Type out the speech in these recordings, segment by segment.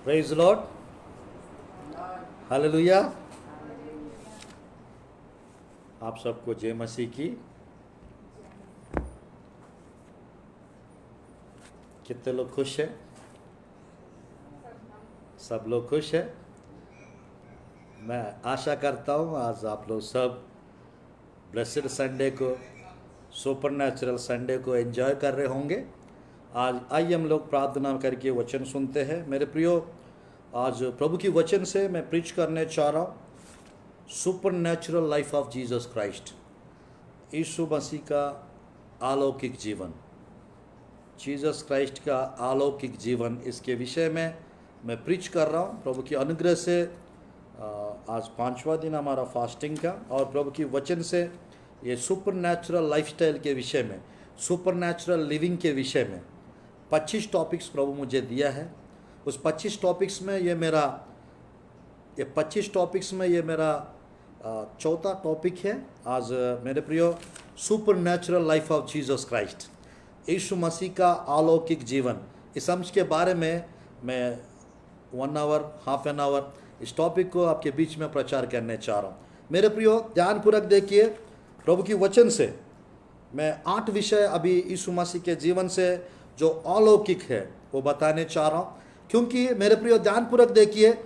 Praise Lord, hallelujah. आप सबको जय मसीह की। कितने लोग खुश हैं? सब लोग खुश हैं। मैं आशा करता हूँ आज आप लोग सब ब्लेस्ड संडे को, सुपरनैचुरल संडे को एंजॉय कर रहे होंगे। आज आइए हम लोग प्रार्थना करके वचन सुनते हैं। मेरे प्रियो, आज प्रभु की वचन से मैं प्रीच करने चाह रहा हूँ supernatural life of Jesus Christ, यीशु मसीह का अलौकिक जीवन, जीसस क्राइस्ट का अलौकिक जीवन, इसके विषय में मैं प्रीच कर रहा हूँ। प्रभु की अनुग्रह से आज 5वां दिन हमारा फास्टिंग का, और प्रभु की वचन से ये सुपरनैचुरल लाइफस्टाइल के विषय में, सुपरनैचुरल लिविंग के विषय में 25 टॉपिक्स प्रभु मुझे दिया है। उस 25 टॉपिक्स में ये मेरा 25 टॉपिक्स में ये मेरा चौथा टॉपिक है। आज मेरे प्रियो, supernatural life of Jesus Christ, यीशु मसीह का अलौकिक जीवन, इस अंश के बारे में मैं 1 आवर, हाफ एन आवर इस टॉपिक को आपके बीच में प्रचार करने चाह रहा हूँ। मेरे प्रियो, ध्यानपूर्वक देखिए, प्रभु की वचन से मैं 8 विषय अभी यीशु मसीह के जीवन से जो अलौकिक है वो बताने चाह रहा हूँ। क्योंकि मेरे प्रियो, ध्यानपूर्वक देखिए,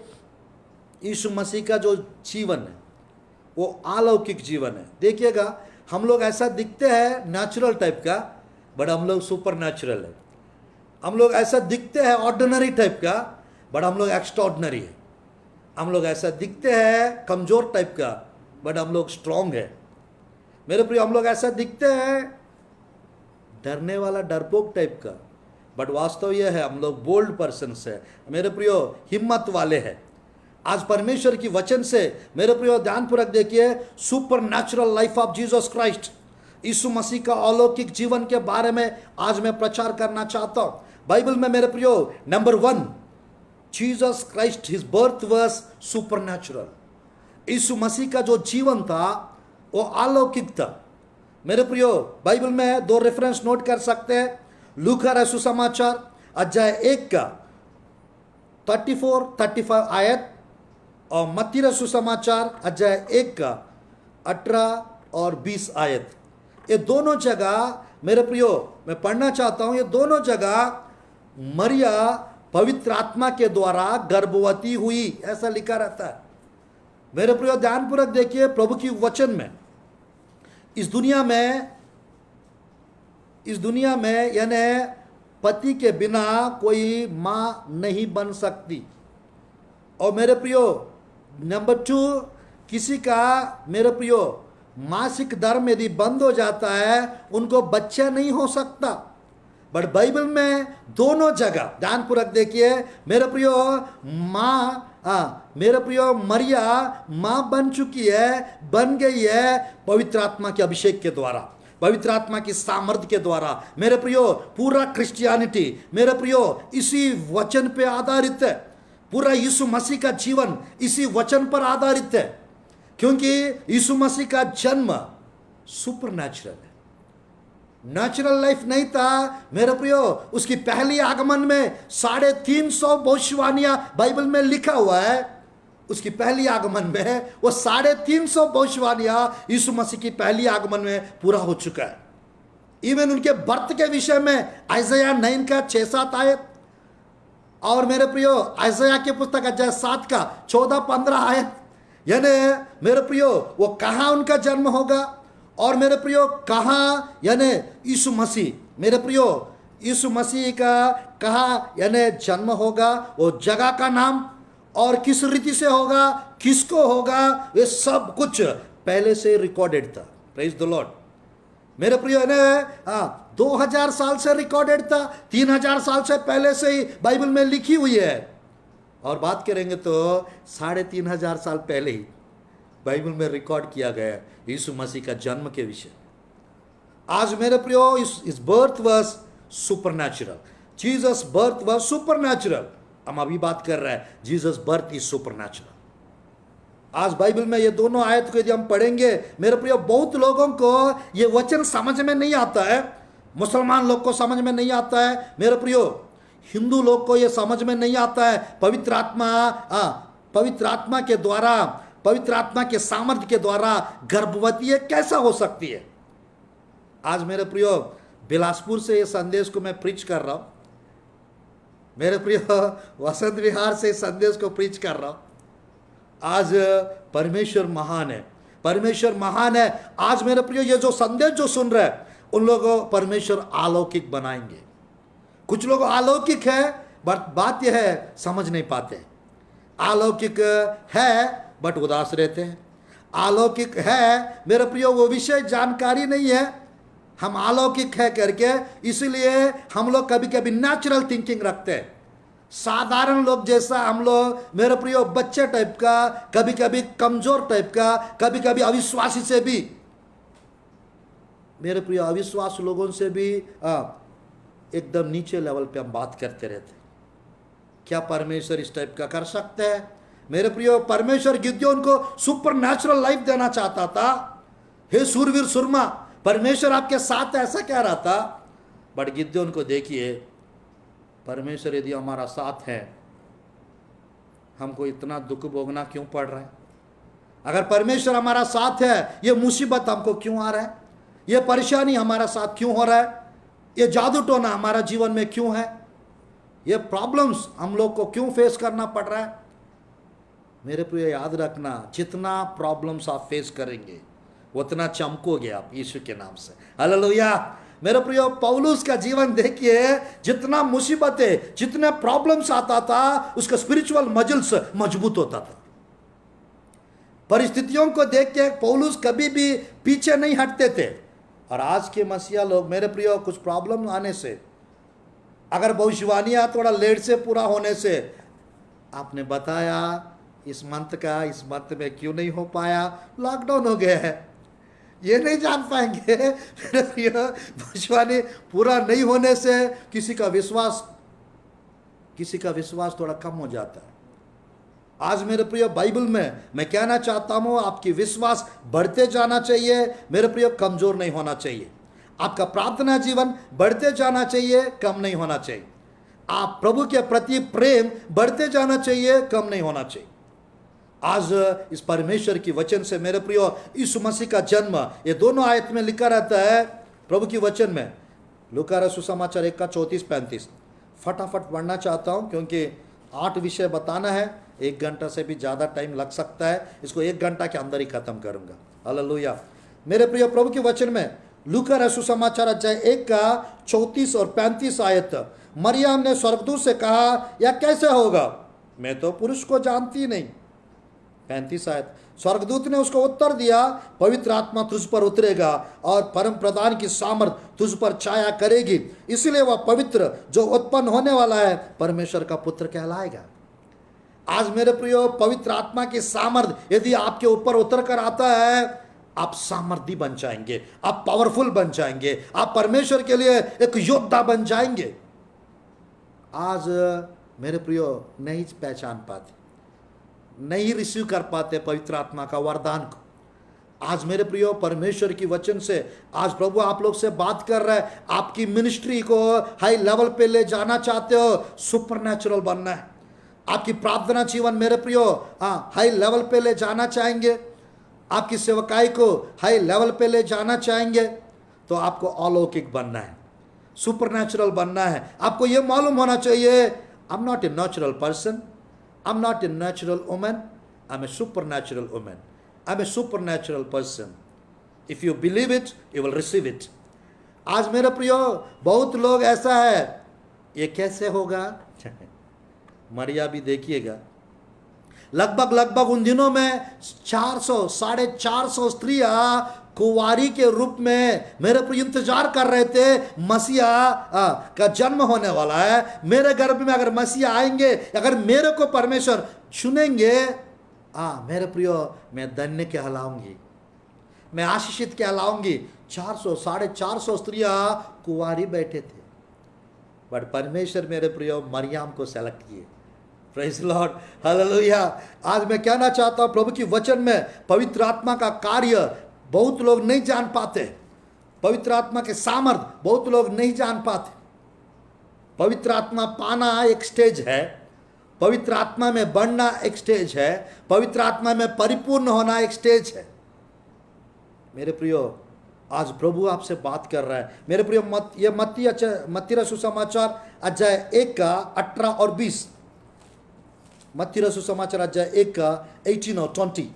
यीशु मसीह का जो जीवन है वो अलौकिक जीवन है। देखिएगा, हम लोग ऐसा दिखते हैं नेचुरल टाइप का, बट हम लोग सुपर नेचुरल है। हम लोग ऐसा दिखते हैं ऑर्डिनरी टाइप का, बट हम लोग एक्स्ट्राऑर्डिनरी है। हम लोग ऐसा दिखते हैं कमजोर टाइप का, बट हम लोग स्ट्रांग है। मेरे प्रियो, हम लोग ऐसा दिखते हैं डरने वाला, डरपोक टाइप का, बट वास्तव यह है हम लोग बोल्ड पर्सन है। मेरे प्रियो, हिम्मत वाले हैं। आज परमेश्वर की वचन से मेरे प्रियो ध्यानपूर्वक देखिए, super natural life of Jesus Christ, यीशु मसीह का अलौकिक जीवन के बारे में आज मैं प्रचार करना चाहता हूं। बाइबल में मेरे प्रियो, number 1, Jesus Christ, his birth was supernatural. यीशु मसीह का जो जीवन था वो अलौकिक था। मेरे प्रियो, बाइबल में 2 रेफरेंस नोट कर सकते हैं। लूका रचित सुसमाचार अध्याय 1 का 34-35 आयत, और मत्ती रचित सुसमाचार अध्याय 1 का 18 और 20 आयत। ये दोनों जगह मेरे प्रियो मैं पढ़ना चाहता हूं। ये दोनों जगह मरिया पवित्र आत्मा के द्वारा गर्भवती हुई, ऐसा लिखा रहता है। मेरे प्रियो, ध्यानपूर्वक देखिए, प्रभु की वचन में इस दुनिया में यानी पति के बिना कोई मां नहीं बन सकती। और मेरे प्रियो, नंबर 2, किसी का मेरे प्रियो मासिक धर्म यदि बंद हो जाता है, उनको बच्चा नहीं हो सकता। बट बाइबल में दोनों जगह ध्यानपूर्वक देखिए, मेरे प्रियो, मेरे प्रियो मरिया मां बन चुकी है, बन गई है पवित्र आत्मा के अभिषेक के द्वारा, पवित्र आत्मा की सामर्थ्य के द्वारा। मेरे प्रियो, पूरा क्रिश्चियनिटी मेरे प्रियो इसी वचन पे आधारित है। पूरा यीशु मसीह का जीवन इसी वचन पर आधारित है, क्योंकि यीशु मसीह का जन्म सुपरनैचुरल है, नेचुरल लाइफ नहीं था। मेरे प्रियो, उसकी पहली आगमन में 350 भविष्यवाणियां बाइबल में लिखा हुआ है। उसकी पहली आगमन में वो 350 भविष्यवाणियां यीशु मसीह की पहली आगमन में पूरा हो चुका है। इवन उनके बर्थ के विषय में आइजया 9 का 6-7 आयत, और मेरे प्रियो आइजया की पुस्तक अध्याय 7 का 14-15 आयत। यानी मेरे प्रियो, वो कहाँ उनका जन्म होगा, और मेरे प्रियो कहाँ यानी यीशु मसीह, मेरे प्रियो यीशु मसीह का कहाँ यानी जन्म होगा, वो जगह का नाम, और किस रीति से होगा, किसको होगा, ये सब कुछ पहले से रिकॉर्डेड था। Praise the Lord. मेरे प्रियो, 2000 साल से रिकॉर्डेड था, 3000 साल से पहले से ही बाइबल में लिखी हुई है। और बात करेंगे तो 3500 साल पहले ही बाइबल में रिकॉर्ड किया गया है यीशु मसीह का जन्म के विषय। आज मेरे प्रियो, इस birth was supernatural, Jesus birth was supernatural. हम अभी बात कर रहे हैं जीसस बर्थ इज सुपरनैचुरल। आज बाइबल में ये दोनों आयत को यदि हम पढ़ेंगे मेरे प्रियो, बहुत लोगों को ये वचन समझ में नहीं आता है। मुसलमान लोग को समझ में नहीं आता है मेरे प्रियो, हिंदू लोग को यह समझ में नहीं आता है पवित्र आत्मा के द्वारा, पवित्र आत्मा के सामर्थ्य के द्वारा गर्भवती है कैसा हो सकती है। आज मेरे प्रियो बिलासपुर से ये संदेश को मैं प्रीच कर रहा हूं, मेरे प्रियो वसंत विहार से इस संदेश को प्रीच कर रहा हूं। आज परमेश्वर महान है, परमेश्वर महान है। आज मेरे प्रियो ये जो संदेश जो सुन रहे हैं उन लोगों को परमेश्वर अलौकिक बनाएंगे। कुछ लोग अलौकिक है बट बात यह है समझ नहीं पाते, अलौकिक है बट उदास रहते हैं, अलौकिक है मेरे प्रियो वो विषय जानकारी नहीं है, हम अलौकिक है करके इसलिए हम लोग कभी कभी नेचुरल थिंकिंग रखते हैं, साधारण लोग जैसा हम लोग मेरे प्रियो बच्चे टाइप का, कभी कभी कमजोर टाइप का, कभी कभी अविश्वासी से भी, मेरे प्रियो अविश्वास लोगों से भी एकदम नीचे लेवल पे हम बात करते रहते। क्या परमेश्वर इस टाइप का कर सकता है? मेरे प्रियो परमेश्वर गिद्योन को सुपर नेचुरल लाइफ देना चाहता था। हे सूरवीर सुरमा, परमेश्वर आपके साथ ऐसा कह रहा था, बट गिद्योन को देखिए, परमेश्वर यदि हमारा साथ है हमको इतना दुख भोगना क्यों पड़ रहा है? अगर परमेश्वर हमारा साथ है ये मुसीबत हमको क्यों आ रहा है? ये परेशानी हमारा साथ क्यों हो रहा है? ये जादू टोना हमारा जीवन में क्यों है? ये प्रॉब्लम्स हम लोग को क्यों फेस करना पड़ रहा है? मेरे प्रिय याद रखना, जितना प्रॉब्लम्स आप फेस करेंगे उतना चमकोगे आप यीशु के नाम से। हालेलुया। मेरे प्रियो पौलुस का जीवन देखिए, जितना मुसीबतें, जितने प्रॉब्लम्स आता था उसका स्पिरिचुअल मजल्स मजबूत होता था। परिस्थितियों को देख के पौलुस कभी भी पीछे नहीं हटते थे। और आज के मसीहा लोग मेरे प्रियो कुछ प्रॉब्लम आने से, अगर भविष्यवाणियां थोड़ा लेट से पूरा होने से, आपने बताया इस मंथ में क्यों नहीं हो पाया, लॉकडाउन हो गया है, ये नहीं जान पाएंगे। मेरे प्रियो भविष्यवाणी पूरा नहीं होने से किसी का विश्वास थोड़ा कम हो जाता है। आज मेरे प्रिय बाइबल में मैं कहना चाहता हूं, आपकी विश्वास बढ़ते जाना चाहिए मेरे प्रिय, कमजोर नहीं होना चाहिए। आपका प्रार्थना जीवन बढ़ते जाना चाहिए, कम नहीं होना चाहिए। आप प्रभु के प्रति प्रेम बढ़ते जाना चाहिए, कम नहीं होना चाहिए। आज इस परमेश्वर की वचन से मेरे प्रियो यीशु मसीह का जन्म, ये दोनों आयत में लिखा रहता है प्रभु की वचन में। लूका रचित सुसमाचार 1 का 34-35 फटाफट पढ़ना चाहता हूं क्योंकि 8 विषय बताना है, 1 घंटा से भी ज़्यादा टाइम लग सकता है, इसको 1 घंटा के अंदर ही खत्म करूंगा। हालेलुया। मेरे प्रिय प्रभु के वचन में लूका रचित सुसमाचार अध्याय 1 का 34 और 35 आयत। मरियम ने स्वर्गदूत से कहा, यह कैसे होगा, मैं तो पुरुष को जानती नहीं। 35 आयत। स्वर्गदूत ने उसको उत्तर दिया, पवित्र आत्मा तुझ पर उतरेगा और परम प्रधान की सामर्थ तुझ पर छाया करेगी, इसलिए वह पवित्र जो उत्पन्न होने वाला है परमेश्वर का पुत्र कहलाएगा। आज मेरे प्रियो पवित्र आत्मा की सामर्थ यदि आपके ऊपर उतर कर आता है, आप सामर्थी बन जाएंगे, आप पावरफुल बन जाएंगे, आप परमेश्वर के लिए एक योद्धा बन जाएंगे। आज मेरे प्रियो नहीं पहचान पाते, नहीं रिसीव कर पाते पवित्र आत्मा का वरदान को। आज मेरे प्रियो परमेश्वर की वचन से आज प्रभु आप लोग से बात कर रहा है, आपकी मिनिस्ट्री को हाई लेवल पे ले जाना चाहते हो, सुपरनैचुरल बनना है। आपकी प्रार्थना जीवन मेरे प्रियो हाई लेवल पे ले जाना चाहेंगे, आपकी सेवकाई को हाई लेवल पे ले जाना चाहेंगे, तो आपको अलौकिक बनना है, सुपरनैचुरल बनना है। आपको यह मालूम होना चाहिए, I am not a natural person, I'm not a natural woman, I'm a supernatural woman. I'm a supernatural person. If you believe it, you will receive it. आज मेरे प्रियो बहुत लोग ऐसा है, ये कैसे होगा? मरिया भी देखिएगा, लगभग उन दिनों में 400-450 स्त्रियां कुंवारी के रूप में मेरे पर इंतजार कर रहे थे। मसीहा का जन्म होने वाला है, मेरे गर्भ में अगर मसीहा आएंगे, अगर मेरे को परमेश्वर चुनेंगे, मेरे प्रियो मैं धन्य कहलाऊंगी, मैं आशीषित कहलाऊंगी। 400-450 स्त्रियां कुंवारी बैठे थे, बट परमेश्वर मेरे प्रियो मरियम को सेलेक्ट किए। Praise Lord, hallelujah. आज मैं कहना चाहता हूं प्रभु की वचन में पवित्र आत्मा का कार्य बहुत लोग नहीं जान पाते। पवित्र आत्मा के सामर्थ बहुत लोग नहीं जान पाते। पवित्र आत्मा पाना एक स्टेज है, पवित्र आत्मा में बढ़ना एक स्टेज है, पवित्र आत्मा में परिपूर्ण होना एक स्टेज है। मेरे प्रियो, आज प्रभु आपसे बात कर रहा है। मेरे प्रियो, ये मत्ती रसूल सुसमाचार अध्याय 1 का 18 और 20, मत्ती रसूल सुसमाचार अध्याय 1 का 18 और 20।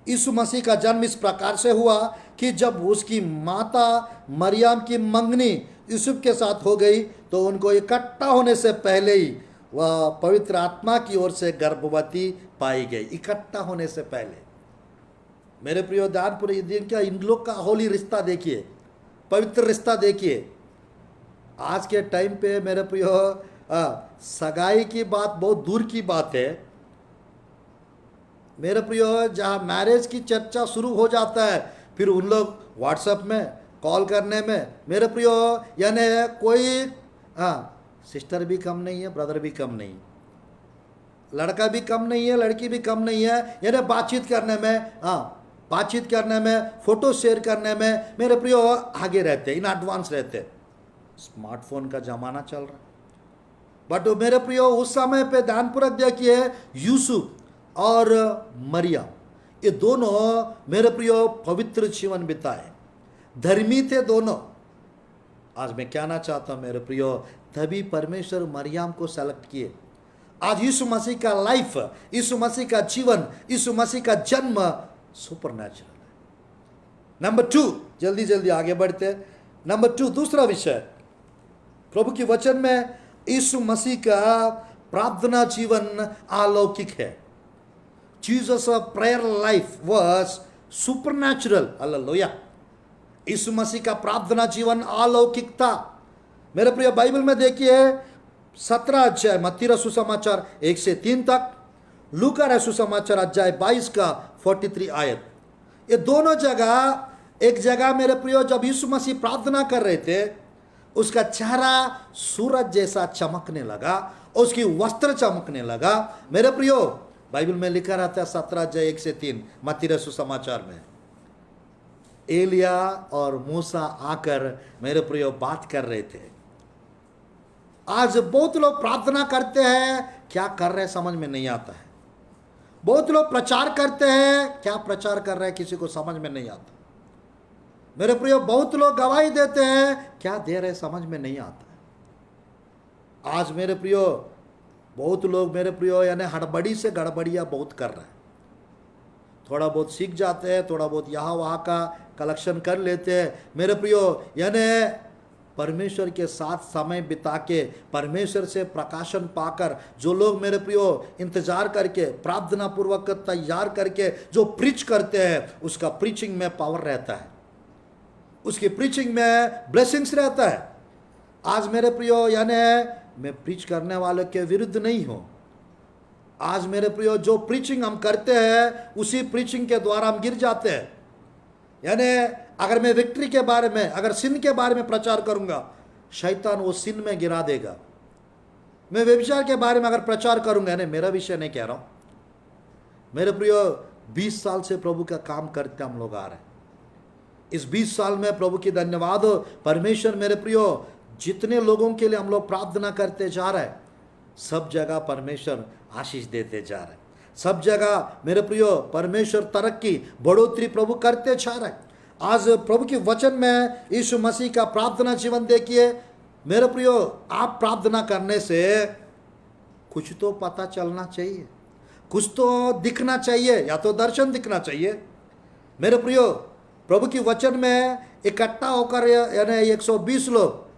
यीशु मसीह का जन्म इस प्रकार से हुआ कि जब उसकी माता मरियम की मंगनी यूसुफ के साथ हो गई तो उनको इकट्ठा होने से पहले ही वह पवित्र आत्मा की ओर से गर्भवती पाई गई। इकट्ठा होने से पहले। मेरे प्रियो, ध्यानपूर्वक दिन क्या इन लोग का होली रिश्ता देखिए, पवित्र रिश्ता देखिए। आज के टाइम पे मेरे प्रियो, सगाई की बात बहुत दूर की बात है। मेरे प्रियो, जहाँ मैरिज की चर्चा शुरू हो जाता है, फिर उन लोग व्हाट्सएप में कॉल करने में, मेरे प्रियो, यानी कोई सिस्टर भी कम नहीं है, ब्रदर भी कम नहीं, लड़का भी कम नहीं है, लड़की भी कम नहीं है, यानी बातचीत करने में, फोटो शेयर करने में मेरे प्रियो आगे रहते, इन एडवांस रहते। स्मार्टफोन का जमाना चल रहा है। बट मेरे प्रियो, उस समय पे ध्यानपूर्वक देखिए, यूसुफ और मरियम ये दोनों मेरे प्रियो पवित्र जीवन बिताए, धर्मी थे दोनों। आज मैं कहना चाहता हूं मेरे प्रियो, तभी परमेश्वर मरियम को सेलेक्ट किए। आज यीशु मसीह का लाइफ, यीशु मसीह का जीवन, यीशु मसीह का जन्म सुपरनैचुरल है। नंबर 2, जल्दी जल्दी आगे बढ़ते। नंबर 2, दूसरा विषय, प्रभु के वचन में यीशु मसीह का प्रार्थना जीवन अलौकिक है। Jesus prayer life was supernatural. Hallelujah. यीशु मसीह का प्रार्थना जीवन अलौकिक था। मेरे प्रिय, बाइबल में देखिए 17 अध्याय मत्ती रसूल समाचार 1 से 3 तक, लूका रसूल समाचार अध्याय 22 का 43 आयत। ये दोनों जगह, एक जगह मेरे प्रियो जब यीशु मसीह प्रार्थना कर रहे थे, उसका चेहरा सूरज जैसा चमकने लगा, उसकी वस्त्र चमकने लगा। मेरे प्रियो, बाइबल में लिखा रहता है 17 अध्याय 1 से 3 मत्ती रसूल समाचार में, एलिया और मूसा आकर मेरे प्रियो बात कर रहे थे। आज बहुत लोग प्रार्थना करते हैं, क्या कर रहे समझ में नहीं आता है। बहुत लोग प्रचार करते हैं, क्या प्रचार कर रहे हैं किसी को समझ में नहीं आता। मेरे प्रियो, बहुत लोग गवाही देते हैं, क्या दे रहे समझ में नहीं आता। आज मेरे प्रियो, बहुत लोग मेरे प्रियो यानी हड़बड़ी से गड़बड़ियाँ बहुत कर रहे हैं। थोड़ा बहुत सीख जाते हैं, थोड़ा बहुत यहाँ वहाँ का कलेक्शन कर लेते हैं। मेरे प्रियो, यानी परमेश्वर के साथ समय बिता के, परमेश्वर से प्रकाशन पाकर जो लोग मेरे प्रियो इंतजार करके, प्रार्थना पूर्वक तैयार करके जो प्रीच करते हैं, उसका प्रीचिंग में पावर रहता है, उसकी प्रीचिंग में ब्लेसिंग्स रहता है। आज मेरे प्रियो, यानी मैं प्रीच करने वालों के विरुद्ध नहीं हूँ। आज मेरे प्रियो, जो प्रीचिंग हम करते हैं, उसी प्रीचिंग के द्वारा हम गिर जाते हैं। यानी अगर मैं विक्ट्री के बारे में, अगर सिन के बारे में प्रचार करूंगा, शैतान वो सिन में गिरा देगा। मैं व्यभिचार के बारे में अगर प्रचार करूंगा, यानी मेरा विषय नहीं कह रहा हूं, मेरे प्रियो 20 साल से प्रभु का काम करते हम लोग आ रहे हैं। इस 20 साल में प्रभु की धन्यवाद हो, परमेश्वर मेरे प्रियो जितने लोगों के लिए हम लोग प्रार्थना करते जा रहे हैं, सब जगह परमेश्वर आशीष देते जा रहे हैं। सब जगह मेरे प्रियो परमेश्वर तरक्की, बढ़ोतरी प्रभु करते जा रहे हैं। आज प्रभु के वचन में यीशु मसीह का प्रार्थना जीवन देखिए। मेरे प्रियो, आप प्रार्थना करने से कुछ तो पता चलना चाहिए, कुछ तो दिखना चाहिए, या तो दर्शन दिखना चाहिए। मेरे प्रियो, प्रभु की वचन में इकट्ठा होकर यानी 120 लोग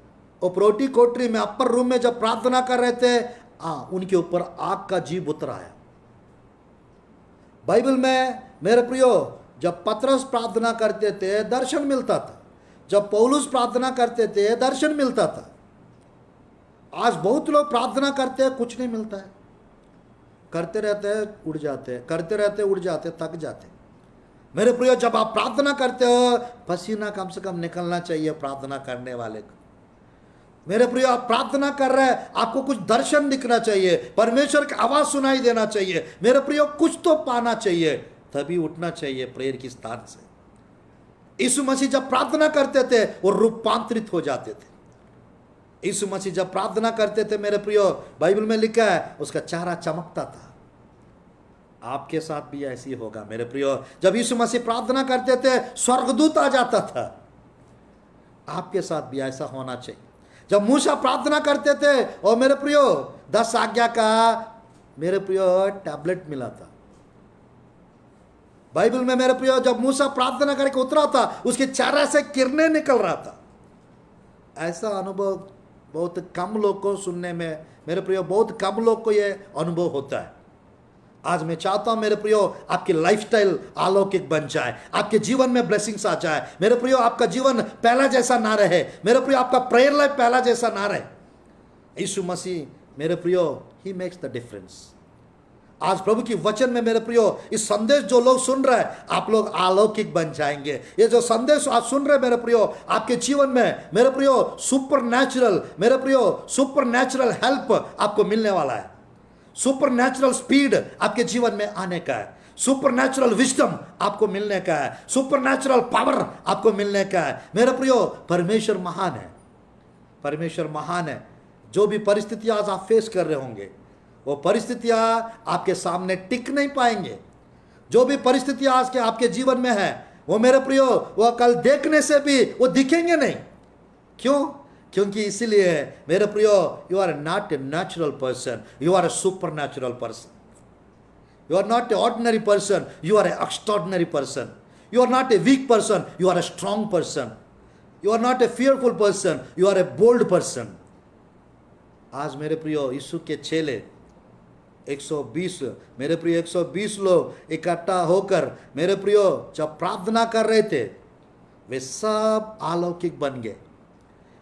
ओपरोटी कोठरी में, अपर रूम में जब प्रार्थना कर रहे थे, उनके ऊपर आग का जीव उतरा है। बाइबल में मेरे प्रियो, जब पतरस प्रार्थना करते थे दर्शन मिलता था, जब पौलुस प्रार्थना करते थे दर्शन मिलता था। आज बहुत लोग प्रार्थना करते हैं, कुछ नहीं मिलता है, करते रहते हैं उड़ जाते हैं, करते रहते उड़ जाते, थक जाते। मेरे प्रियो, जब आप प्रार्थना करते हो, पसीना कम से कम निकलना चाहिए प्रार्थना करने वाले को। मेरे प्रियो, आप प्रार्थना कर रहे हैं, आपको कुछ दर्शन दिखना चाहिए, परमेश्वर की आवाज सुनाई देना चाहिए। मेरे प्रियो, कुछ तो पाना चाहिए, तभी उठना चाहिए प्रेयर की स्थान से। यीशु मसीह जब प्रार्थना करते थे वो रूपांतरित हो जाते थे। यीशु मसीह जब प्रार्थना करते थे मेरे प्रियो, बाइबल में लिखा है उसका चेहरा चमकता था। आपके साथ भी ऐसी होगा मेरे प्रियो। जब यीशु मसीह प्रार्थना करते थे स्वर्गदूत आ जाता था। आपके साथ भी ऐसा होना चाहिए। जब मूसा प्रार्थना करते थे और मेरे प्रियो 10 आज्ञा का मेरे प्रियो टैबलेट मिला था बाइबल में मेरे प्रियो। जब मूसा प्रार्थना करके उतरा था उसके चेहरे से किरणें निकल रहा था। ऐसा अनुभव बहुत कम लोग को सुनने में मेरे प्रियो, बहुत कम लोग को यह अनुभव होता है। आज मैं चाहता हूं मेरे प्रियो आपकी लाइफस्टाइल अलौकिक बन जाए, आपके जीवन में ब्लेसिंग्स आ जाए मेरे प्रियो। आपका जीवन पहला जैसा ना रहे मेरे प्रियो, आपका प्रेयर लाइफ पहला जैसा ना रहे। यीशु मसीह मेरे प्रियो ही मेक्स द डिफरेंस। आज प्रभु की वचन में मेरे प्रियो इस संदेश जो लोग सुन रहे हैं आप लोग अलौकिक बन जाएंगे। ये जो संदेश आज सुन रहे मेरे प्रियो आपके जीवन में मेरे प्रियो सुपर नेचुरल हेल्प आपको मिलने वाला है। सुपर नेचुरल स्पीड आपके जीवन में आने का है। सुपर नेचुरल विजडम आपको मिलने का है। सुपर नेचुरल पावर आपको मिलने का है मेरे प्रियो। परमेश्वर महान है, परमेश्वर महान है। जो भी परिस्थितियां आज आप फेस कर रहे होंगे वो परिस्थितियां आपके सामने टिक नहीं पाएंगे। जो भी परिस्थितियां आज के आपके जीवन में है वो मेरे प्रियो वो कल देखने से भी वो दिखेंगे नहीं। क्यों? क्योंकि इसीलिए मेरे प्रियो you are not a natural person, you are a super natural person. You are not a ordinary person, you are a extraordinary person. You are not a weak person, you are a strong person. You are not a fearful person, you are a bold person. आज मेरे प्रियो यीशु के चेले 120 मेरे प्रियो 120 लोग इकट्ठा होकर मेरे प्रियो जब प्रार्थना कर रहे थे वे सब अलौकिक बन गए,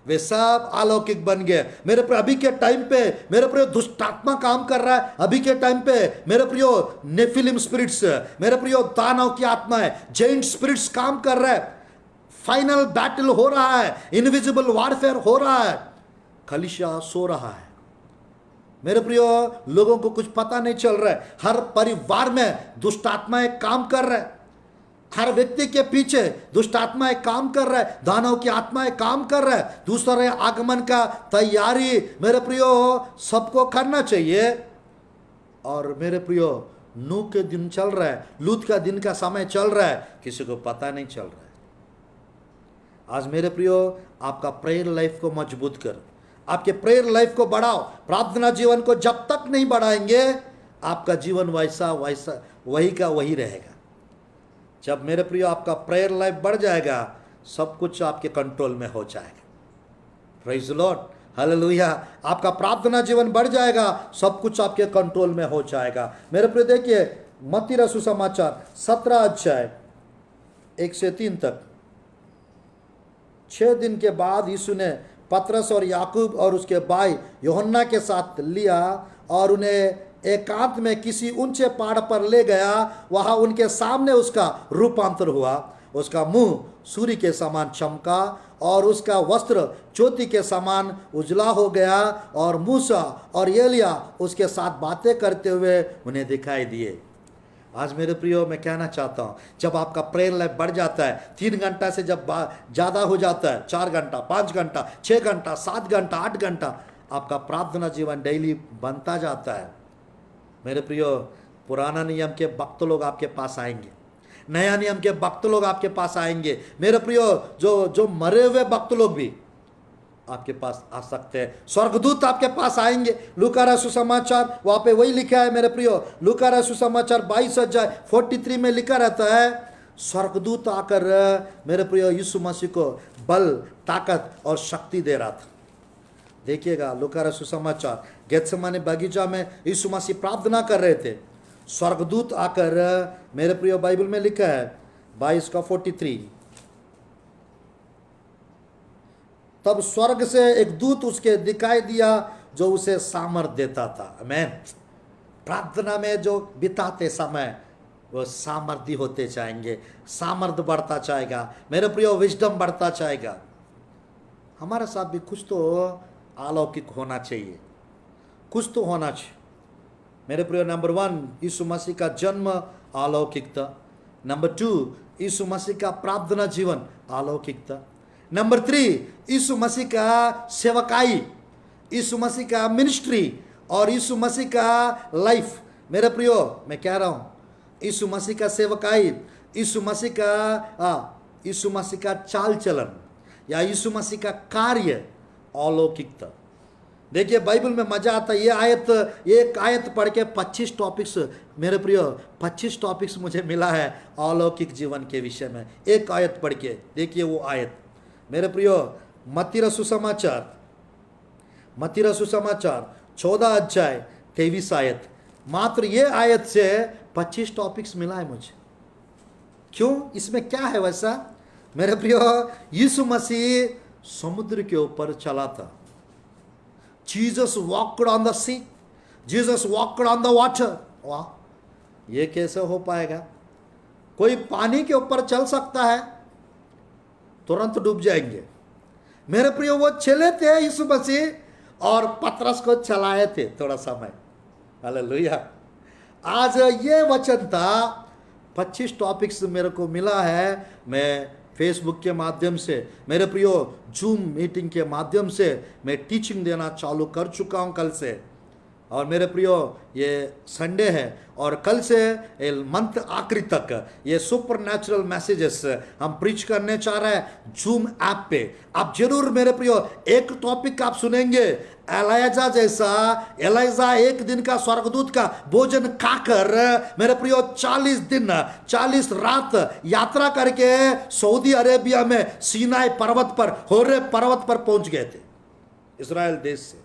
वे सब अलौकिक बन गए मेरे प्रियो। अभी के टाइम पे मेरे प्रियो दुष्टात्मा काम कर रहा है। अभी के टाइम पे मेरे प्रियो नेफिलिम स्पिरिट्स मेरे प्रियो दानव की आत्माएं जेंट स्पिरिट्स काम कर रहा है। फाइनल बैटल हो रहा है, इनविजिबल वॉरफेयर हो रहा है। कलीसिया सो रहा है मेरे प्रियो। लोगों को कुछ पता नहीं चल रहा है। हर परिवार में दुष्ट आत्माएं काम कर रहे हैं। हर व्यक्ति के पीछे दुष्ट आत्माएं काम कर रहा है, दानव की आत्माएं काम कर रहा है। दूसरे आगमन का तैयारी मेरे प्रियो सबको करना चाहिए। और मेरे प्रियो नूह के दिन चल रहा है, लूत का दिन का समय चल रहा है, किसी को पता नहीं चल रहा है। आज मेरे प्रियो आपका प्रेयर लाइफ को मजबूत कर, आपके प्रेयर लाइफ को बढ़ाओ। प्रार्थना जीवन को जब तक नहीं बढ़ाएंगे आपका जीवन वैसा वही का वही रहेगा। जब मेरे प्रियो आपका प्रेयर लाइफ बढ़ जाएगा सब कुछ आपके कंट्रोल में हो जाएगा। Praise the Lord, hallelujah. आपका प्रार्थना जीवन बढ़ जाएगा सब कुछ आपके कंट्रोल में हो जाएगा मेरे प्रियो। देखिए मत्ती रसूल समाचार 17 अध्याय 1 से 3 तक। 6 दिन के बाद यीशु ने पतरस और याकूब और उसके भाई यूहन्ना के साथ लिया और उन्हें एकांत में किसी ऊंचे पहाड़ पर ले गया। वहां उनके सामने उसका रूपांतर हुआ। उसका मुंह सूर्य के समान चमका और उसका वस्त्र ज्योति के समान उजला हो गया। और मूसा और एलिया उसके साथ बातें करते हुए उन्हें दिखाई दिए। आज मेरे प्रियो मैं कहना चाहता हूँ जब आपका प्रेयर लाइफ बढ़ जाता है 3 घंटा से जब ज़्यादा हो जाता है 4 घंटा 5 घंटा 6 घंटा 7 घंटा 8 घंटा आपका प्रार्थना जीवन डेली बनता जाता है मेरे प्रियो। पुराना नियम के भक्त लोग आपके पास आएंगे, नया नियम के भक्त लोग आपके पास आएंगे मेरे प्रियो। जो मरे हुए भक्त लोग भी आपके पास आ सकते हैं। स्वर्गदूत आपके पास आएंगे। लूका रसूल समाचार वहां पे वही लिखा है मेरे प्रियो। लूका रसूल समाचार 22 अध्याय 43 में लिखा रहता है स्वर्गदूत आकर मेरे प्रियो यीशु मसीह को बल ताकत और शक्ति दे रहा था। देखिएगा लूका रसूल समाचार गेत्सेमानी बगीचा में यीशु मसीह प्रार्थना कर रहे थे। स्वर्गदूत आकर मेरे प्रियो बाइबल में लिखा है 22 का 43। तब स्वर्ग से एक दूत उसके दिखाई दिया जो उसे सामर्थ देता था। आमीन। प्रार्थना में जो बिताते समय वो सामर्थ्य होते जाएंगे, सामर्थ्य बढ़ता जाएगा मेरे प्रियो, विजडम बढ़ता जाएगा। हमारे साथ भी कुछ तो अलौकिक होना चाहिए, कुछ तो होना चाहिए मेरे प्रियो। नंबर 1 यीशु मसीह का जन्म अलौकिक था। नंबर 2, यीशु मसीह का प्रार्थना जीवन, अलौकिकता। नंबर 3, यीशु मसीह का सेवकाई, यीशु मसीह का मिनिस्ट्री और यीशु मसीह का लाइफ। मेरे प्रियो, मैं कह रहा हूं, यीशु मसीह का सेवकाई, यीशु मसीह का चाल चलन या यीशु मसीह का कार्य, अलौकिकता। देखिए बाइबल में मजा आता है। एक आयत पढ़ के 25 टॉपिक्स, मेरे प्रियो 25 टॉपिक्स मुझे मिला है अलौकिक जीवन के विषय में, एक आयत पढ़ के। देखिए वो आयत, मेरे प्रियो, मत्ती रसू समाचार 14 अध्याय 23 आयत, मात्र ये आयत से 25 टॉपिक्स मिला है मुझे। क्यों? इसमें क्या है वैसा? मेरे प्रियो, यीशु मसीह समुद्र के ऊपर चला था। Jesus walked on the sea, Jesus walked on the water. वाह, ये कैसे हो पाएगा? कोई पानी के ऊपर चल सकता है? तुरंत डूब जाएंगे। मेरे प्रियो, वो चले थे यीशु मसीह और पतरस को चलाए थे थोड़ा समय। हालेलुया। आज ये वचन था, 25 टॉपिक्स मेरे को मिला है। मैं फेसबुक के माध्यम से, मेरे प्रियो जूम मीटिंग के माध्यम से मैं टीचिंग देना चालू कर चुका हूं कल से। और मेरे प्रियो, ये संडे है और कल से मंथ आखिरी तक ये सुपर नेचुरल मैसेजेस हम प्रीच करने चाह रहे हैं जूम ऐप पे। आप जरूर मेरे प्रियो एक टॉपिक आप सुनेंगे, एलाइजा एक दिन का स्वर्गदूत का भोजन खाकर मेरे प्रियो 40 दिन 40 रात यात्रा करके सऊदी अरेबिया में सीनाई पर्वत पर, होरेब पर्वत पर पहुंच गए थे इस्राएल देश से।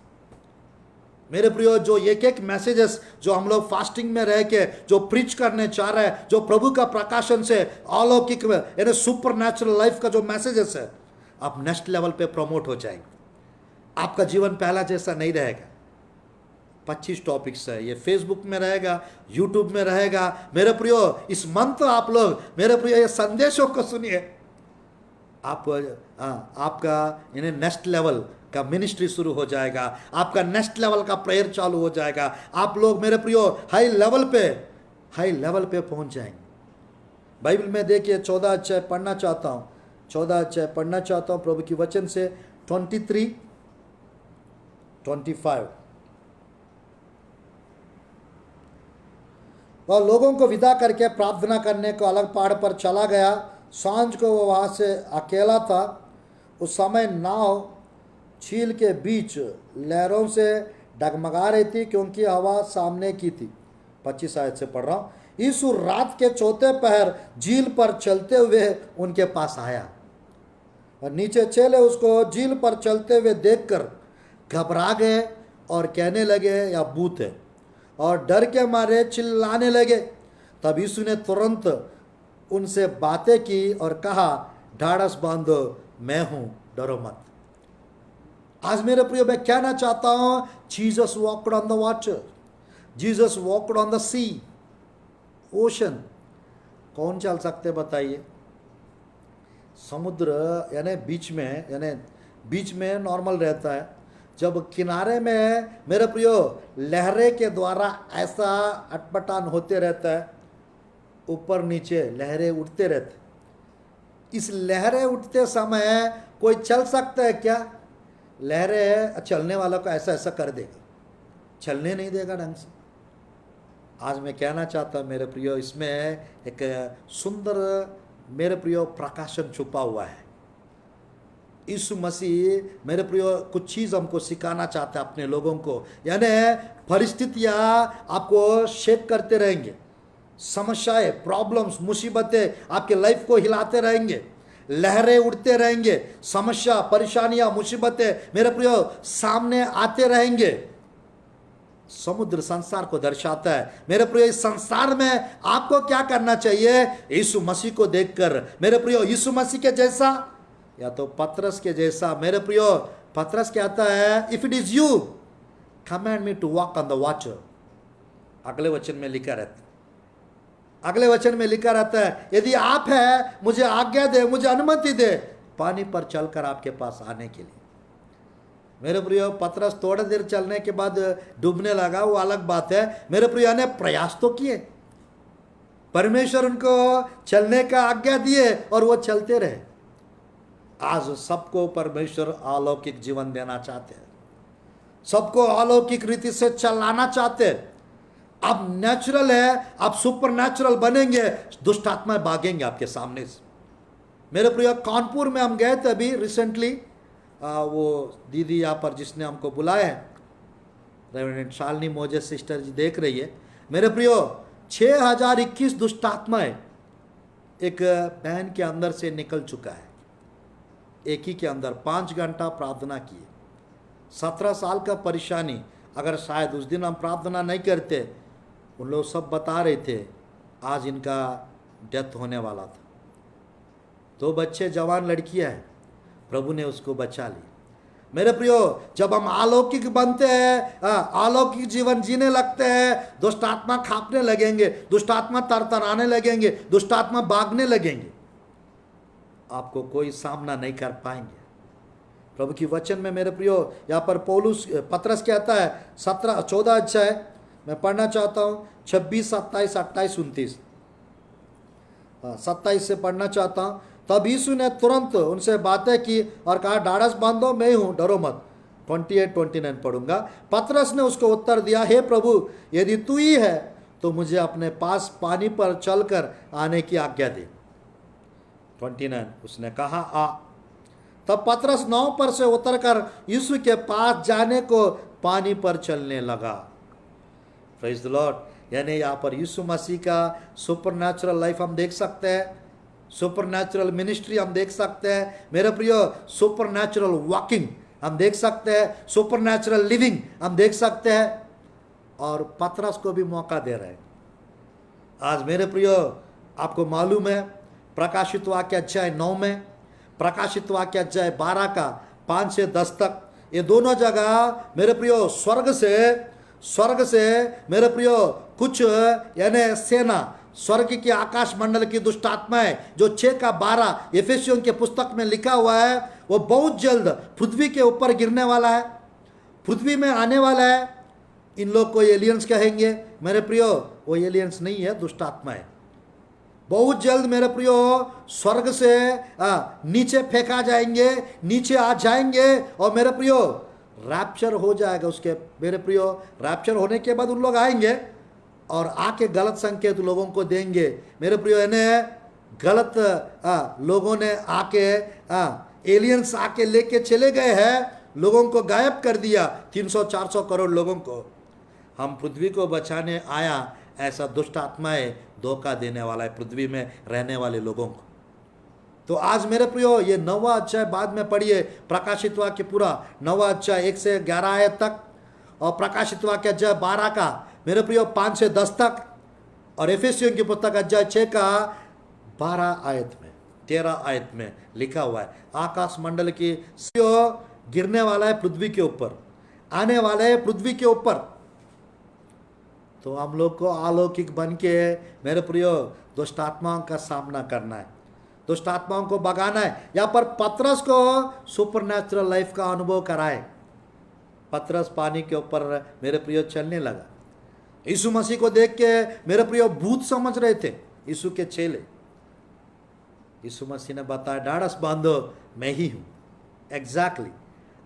मेरे प्रियो, जो एक मैसेजेस जो हम लोग फास्टिंग में रह के जो प्रीच करने चाह रहे हैं, जो प्रभु का प्रकाशन से अलौकिक यानी सुपर नेचुरल लाइफ का जो मैसेजेस है, आप नेक्स्ट लेवल पे प्रमोट हो जाएंगे। आपका जीवन पहला जैसा नहीं रहेगा। 25 टॉपिक्स है, ये फेसबुक में रहेगा, यूट्यूब में रहेगा। मेरे प्रियो, इस मंथ आप लोग मेरे प्रियो ये संदेशों को सुनिए। आपका यानी नेक्स्ट लेवल का मिनिस्ट्री शुरू हो जाएगा, आपका नेक्स्ट लेवल का प्रेयर चालू हो जाएगा। आप लोग मेरे प्रियो हाई लेवल पे पहुंच जाएंगे। बाइबल में देखिए 14 अध्याय पढ़ना चाहता हूं, 14 अध्याय पढ़ना चाहता हूं प्रभु की वचन से 23, 25। वह लोगों को विदा करके प्रार्थना करने को अलग पहाड़ पर चला गया। सांझ को वो वहां से अकेला था। उस समय नाव झील के बीच लहरों से डगमगा रही थी, क्योंकि हवा सामने की थी। 25 आयत से पढ़ रहा हूं। यीशु रात के चौथे पहर झील पर चलते हुए उनके पास आया और नीचे चेले उसको झील पर चलते हुए देखकर घबरा गए और कहने लगे यह भूत है, और डर के मारे चिल्लाने लगे। तब यीशु ने तुरंत उनसे बातें की और कहा, ढाढ़स बांधो, मैं हूं, डरो मत। आज मेरे प्रियो मैं कहना चाहता हूं, Jesus walked on the water, Jesus walked on the sea, ocean. कौन चल सकते बताइए? समुद्र यानी बीच में नॉर्मल रहता है। जब किनारे में मेरे प्रियो लहरें के द्वारा ऐसा अटपटान होते रहता है, ऊपर नीचे लहरें उठते रहते। इस लहरें उठते समय कोई चल सकता है क्या? लहरें चलने वालों को ऐसा कर देगा, चलने नहीं देगा ढंग से। आज मैं कहना चाहता हूँ मेरे प्रियो, इसमें एक सुंदर मेरे प्रियो प्रकाशन छुपा हुआ है। यीशु मसीह मेरे प्रियो कुछ चीज़ हमको सिखाना चाहता है अपने लोगों को। यानी परिस्थितियाँ आपको शेक करते रहेंगे, समस्याएं, प्रॉब्लम्स, मुसीबतें आपके लाइफ को हिलाते रहेंगे, लहरें उठते रहेंगे, समस्या, परेशानियां, मुसीबतें मेरे प्रियो सामने आते रहेंगे। समुद्र संसार को दर्शाता है। मेरे प्रियो इस संसार में आपको क्या करना चाहिए? यीशु मसीह को देखकर मेरे प्रियो यीशु मसीह के जैसा या तो पतरस के जैसा। मेरे प्रियो पतरस कहता है, if it is you command me to walk on the water. अगले वचन में लिखा रहता है, यदि आप है मुझे आज्ञा दे, मुझे अनुमति दे पानी पर चलकर आपके पास आने के लिए। मेरे प्रियो पतरस थोड़ी देर चलने के बाद डूबने लगा, वो अलग बात है। मेरे प्रियो ने प्रयास तो किए, परमेश्वर उनको चलने का आज्ञा दिए और वो चलते रहे। आज सबको परमेश्वर अलौकिक जीवन देना चाहते हैं, सबको अलौकिक रीति से चलाना चाहते हैं। आप नेचुरल है, आप सुपर नेचुरल बनेंगे, दुष्ट आत्माएं भागेंगे आपके सामने से। मेरे प्रिय, कानपुर में हम गए थे अभी रिसेंटली, वो दीदी यहाँ पर जिसने हमको बुलाया है, रेवरेंड शालिनी मोजेस सिस्टर जी देख रही है। मेरे प्रियो, 6021 दुष्ट आत्माएं एक बहन के अंदर से निकल चुका है। एक ही के अंदर 5 घंटा प्रार्थना किए। 17 साल का परेशानी, अगर शायद उस दिन हम प्रार्थना नहीं करते, उन लोग सब बता रहे थे आज इनका डेथ होने वाला था। 2 बच्चे जवान लड़कियां हैं, प्रभु ने उसको बचा ली। मेरे प्रियो, जब हम अलौकिक बनते हैं, अलौकिक जीवन जीने लगते हैं, दुष्ट आत्मा खापने लगेंगे, दुष्ट आत्मा तरतराने लगेंगे, दुष्ट आत्मा भागने लगेंगे, आपको कोई सामना नहीं कर पाएंगे। प्रभु की वचन में मेरे प्रियो, यहाँ पर पौलुस पतरस कहता है 14 अध्याय मैं पढ़ना चाहता हूँ, 26, 27, 28, 29, 27 से पढ़ना चाहता हूँ। तब यीशु ने तुरंत उनसे बातें की और कहा, ढाढ़स बांधो, मैं हूँ, डरो मत। 28, 29 पढ़ूंगा। पतरस ने उसको उत्तर दिया, हे प्रभु, यदि तू ही है तो मुझे अपने पास पानी पर चलकर आने की आज्ञा दे। 29 उसने कहा, आ। तब पतरस नाव पर से उतरकर यीशु के पास जाने को पानी पर चलने लगा। Praise the Lord. यानी यहाँ पर यीशु मसीह का सुपरनैचुरल लाइफ हम देख सकते हैं, सुपरनैचुरल मिनिस्ट्री हम देख सकते हैं। मेरे प्रियो, सुपरनैचुरल वॉकिंग हम देख सकते हैं, सुपरनैचुरल लिविंग हम देख सकते हैं, और पतरस को भी मौका दे रहे हैं। आज मेरे प्रियो, आपको मालूम है प्रकाशित वाक्य अध्याय 9 में, प्रकाशित वाक्य अध्याय 12 का 5 से 10 तक, ये दोनों जगह मेरे प्रियो स्वर्ग से मेरे प्रियो कुछ यानी सेना, स्वर्ग की आकाश मंडल की दुष्ट आत्माएं, जो 6 का 12 एफेसियों के पुस्तक में लिखा हुआ है, वो बहुत जल्द पृथ्वी के ऊपर गिरने वाला है, पृथ्वी में आने वाला है। इन लोग को एलियंस कहेंगे। मेरे प्रियो, वो एलियंस नहीं है, दुष्ट आत्माएं। बहुत जल्द मेरे प्रियो स्वर्ग से नीचे फेंका जाएंगे, नीचे आ जाएंगे, और मेरे प्रियो रैप्चर हो जाएगा उसके। मेरे प्रियो, रैप्चर होने के बाद उन लोग आएंगे और आके गलत संकेत लोगों को देंगे। मेरे प्रियो, इन्हें गलत लोगों ने आके एलियंस आके लेके चले गए हैं, लोगों को गायब कर दिया, 300-400 करोड़ लोगों को। हम पृथ्वी को बचाने आया, ऐसा दुष्ट आत्माएं धोखा देने वाला है पृथ्वी में रहने वाले लोगों को। तो आज मेरे प्रियो, ये 9वां अध्याय बाद में पढ़िए, प्रकाशित वाक्य पूरा 9वां अध्याय 1 से 11 आयत तक, और प्रकाशित वाक्य अध्याय 12 का मेरे प्रियो 5 से 10 तक, और एफेसियों की पुस्तक अध्याय 6 का 12 आयत में, 13 आयत में लिखा हुआ है, आकाश मंडल की गिरने वाला है पृथ्वी के ऊपर, आने वाला है पृथ्वी के ऊपर। तो हम लोग को अलौकिक बन के मेरे प्रियो दुष्ट आत्माओं का सामना करना है, दुष्ट आत्माओं को भगाना है। यहाँ पर पतरस को सुपरनैचुरल लाइफ का अनुभव कराए। पतरस पानी के ऊपर मेरे प्रियो चलने लगा। यीशु मसीह को देख के मेरे प्रियो भूत समझ रहे थे यीशु के चेले। यीशु मसीह ने बताया, ढाढ़स बांधो, मैं ही हूँ। एग्जैक्टली।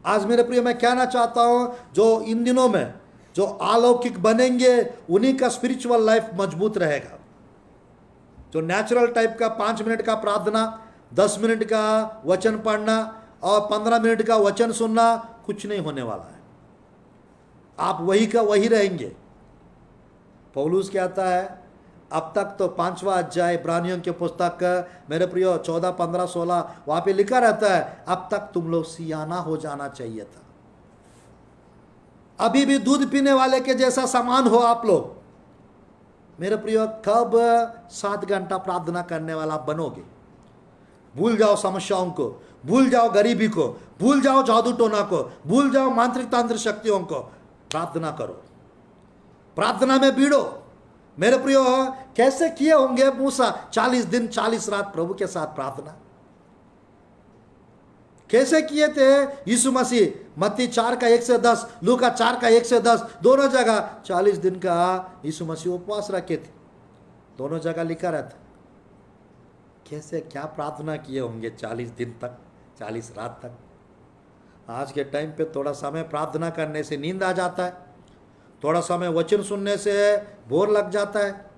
आज मेरे प्रियो, मैं कहना चाहता हूँ, जो इन दिनों में जो अलौकिक बनेंगे, उन्हीं का स्पिरिचुअल लाइफ मजबूत रहेगा। जो नेचुरल टाइप का 5 मिनट का प्रार्थना, 10 मिनट का वचन पढ़ना और 15 मिनट का वचन सुनना, कुछ नहीं होने वाला है। आप वही का वही रहेंगे। पौलुस कहता है, अब तक तो 5वां अध्याय इब्रानियों के पुस्तक मेरे प्रियो 14, 15, 16 वहां पे लिखा रहता है, अब तक तुम लोग सियाना हो जाना चाहिए था। अभी भी दूध पीने वाले के जैसा समान हो आप लोग। मेरे प्रियो, कब 7 घंटा प्रार्थना करने वाला बनोगे? भूल जाओ समस्याओं को, भूल जाओ गरीबी को, भूल जाओ जादू टोना को, भूल जाओ मांत्रिक तांत्रिक शक्तियों को। प्रार्थना करो, प्रार्थना में भिड़ो। मेरे प्रियो, कैसे किए होंगे मूसा 40 दिन 40 रात प्रभु के साथ प्रार्थना? कैसे किए थे यीशु मसीह? मत्ती 4 का 1 से 10, लूका 4 का 1 से 10, दोनों जगह 40 दिन का यीशु मसीह उपवास रखे थे। दोनों जगह लिखा रहता। कैसे क्या प्रार्थना किए होंगे 40 दिन तक, 40 रात तक। आज के टाइम पे थोड़ा समय प्रार्थना करने से नींद आ जाता है, थोड़ा समय वचन सुनने से बोर लग जाता है।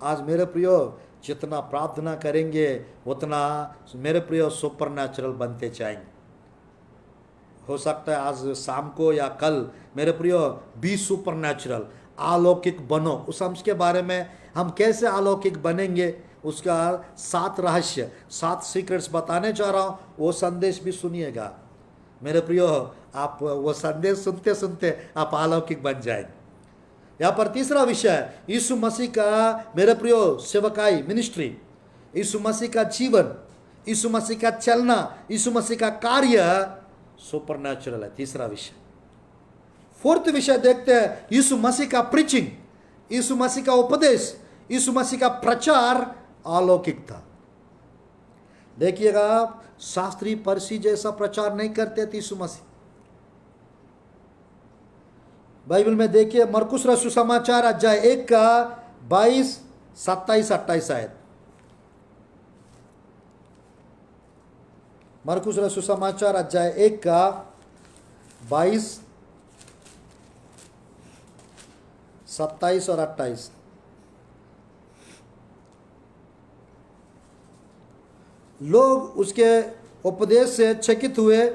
आज मेरे प्रियो जितना प्रार्थना करेंगे उतना मेरे प्रियो सुपर नेचुरल बनते जाएंगे। हो सकता है आज शाम को या कल मेरे प्रियो बी सुपर नेचुरल, अलौकिक बनो। उस अंश के बारे में हम कैसे अलौकिक बनेंगे उसका 7 रहस्य, 7 सीक्रेट्स बताने जा रहा हूँ। वो संदेश भी सुनिएगा मेरे प्रियो, आप वो संदेश सुनते सुनते आप अलौकिक बन जाएंगे। यहाँ पर तीसरा विषय है यीशु मसीह का मेरे प्रियो सेवकाई, मिनिस्ट्री, यीशु मसीह का जीवन, यीशु मसीह का चलना, यीशु मसीह का कार्य सुपर नेचुरल है। तीसरा विषय। फोर्थ विषय देखते हैं यीशु मसीह का प्रीचिंग, यीशु मसीह का उपदेश, यीशु मसीह का प्रचार अलौकिक था। देखिएगा शास्त्री फरीसी जैसा प्रचार नहीं करते थे यीशु मसीह। बाइबल में देखिए मरकुस रसूल समाचार अध्याय 1 का 22, 27, 28 आयत। मरकुस रसूल समाचार अध्याय 1 का 22, 27 और 28। लोग उसके उपदेश से चकित हुए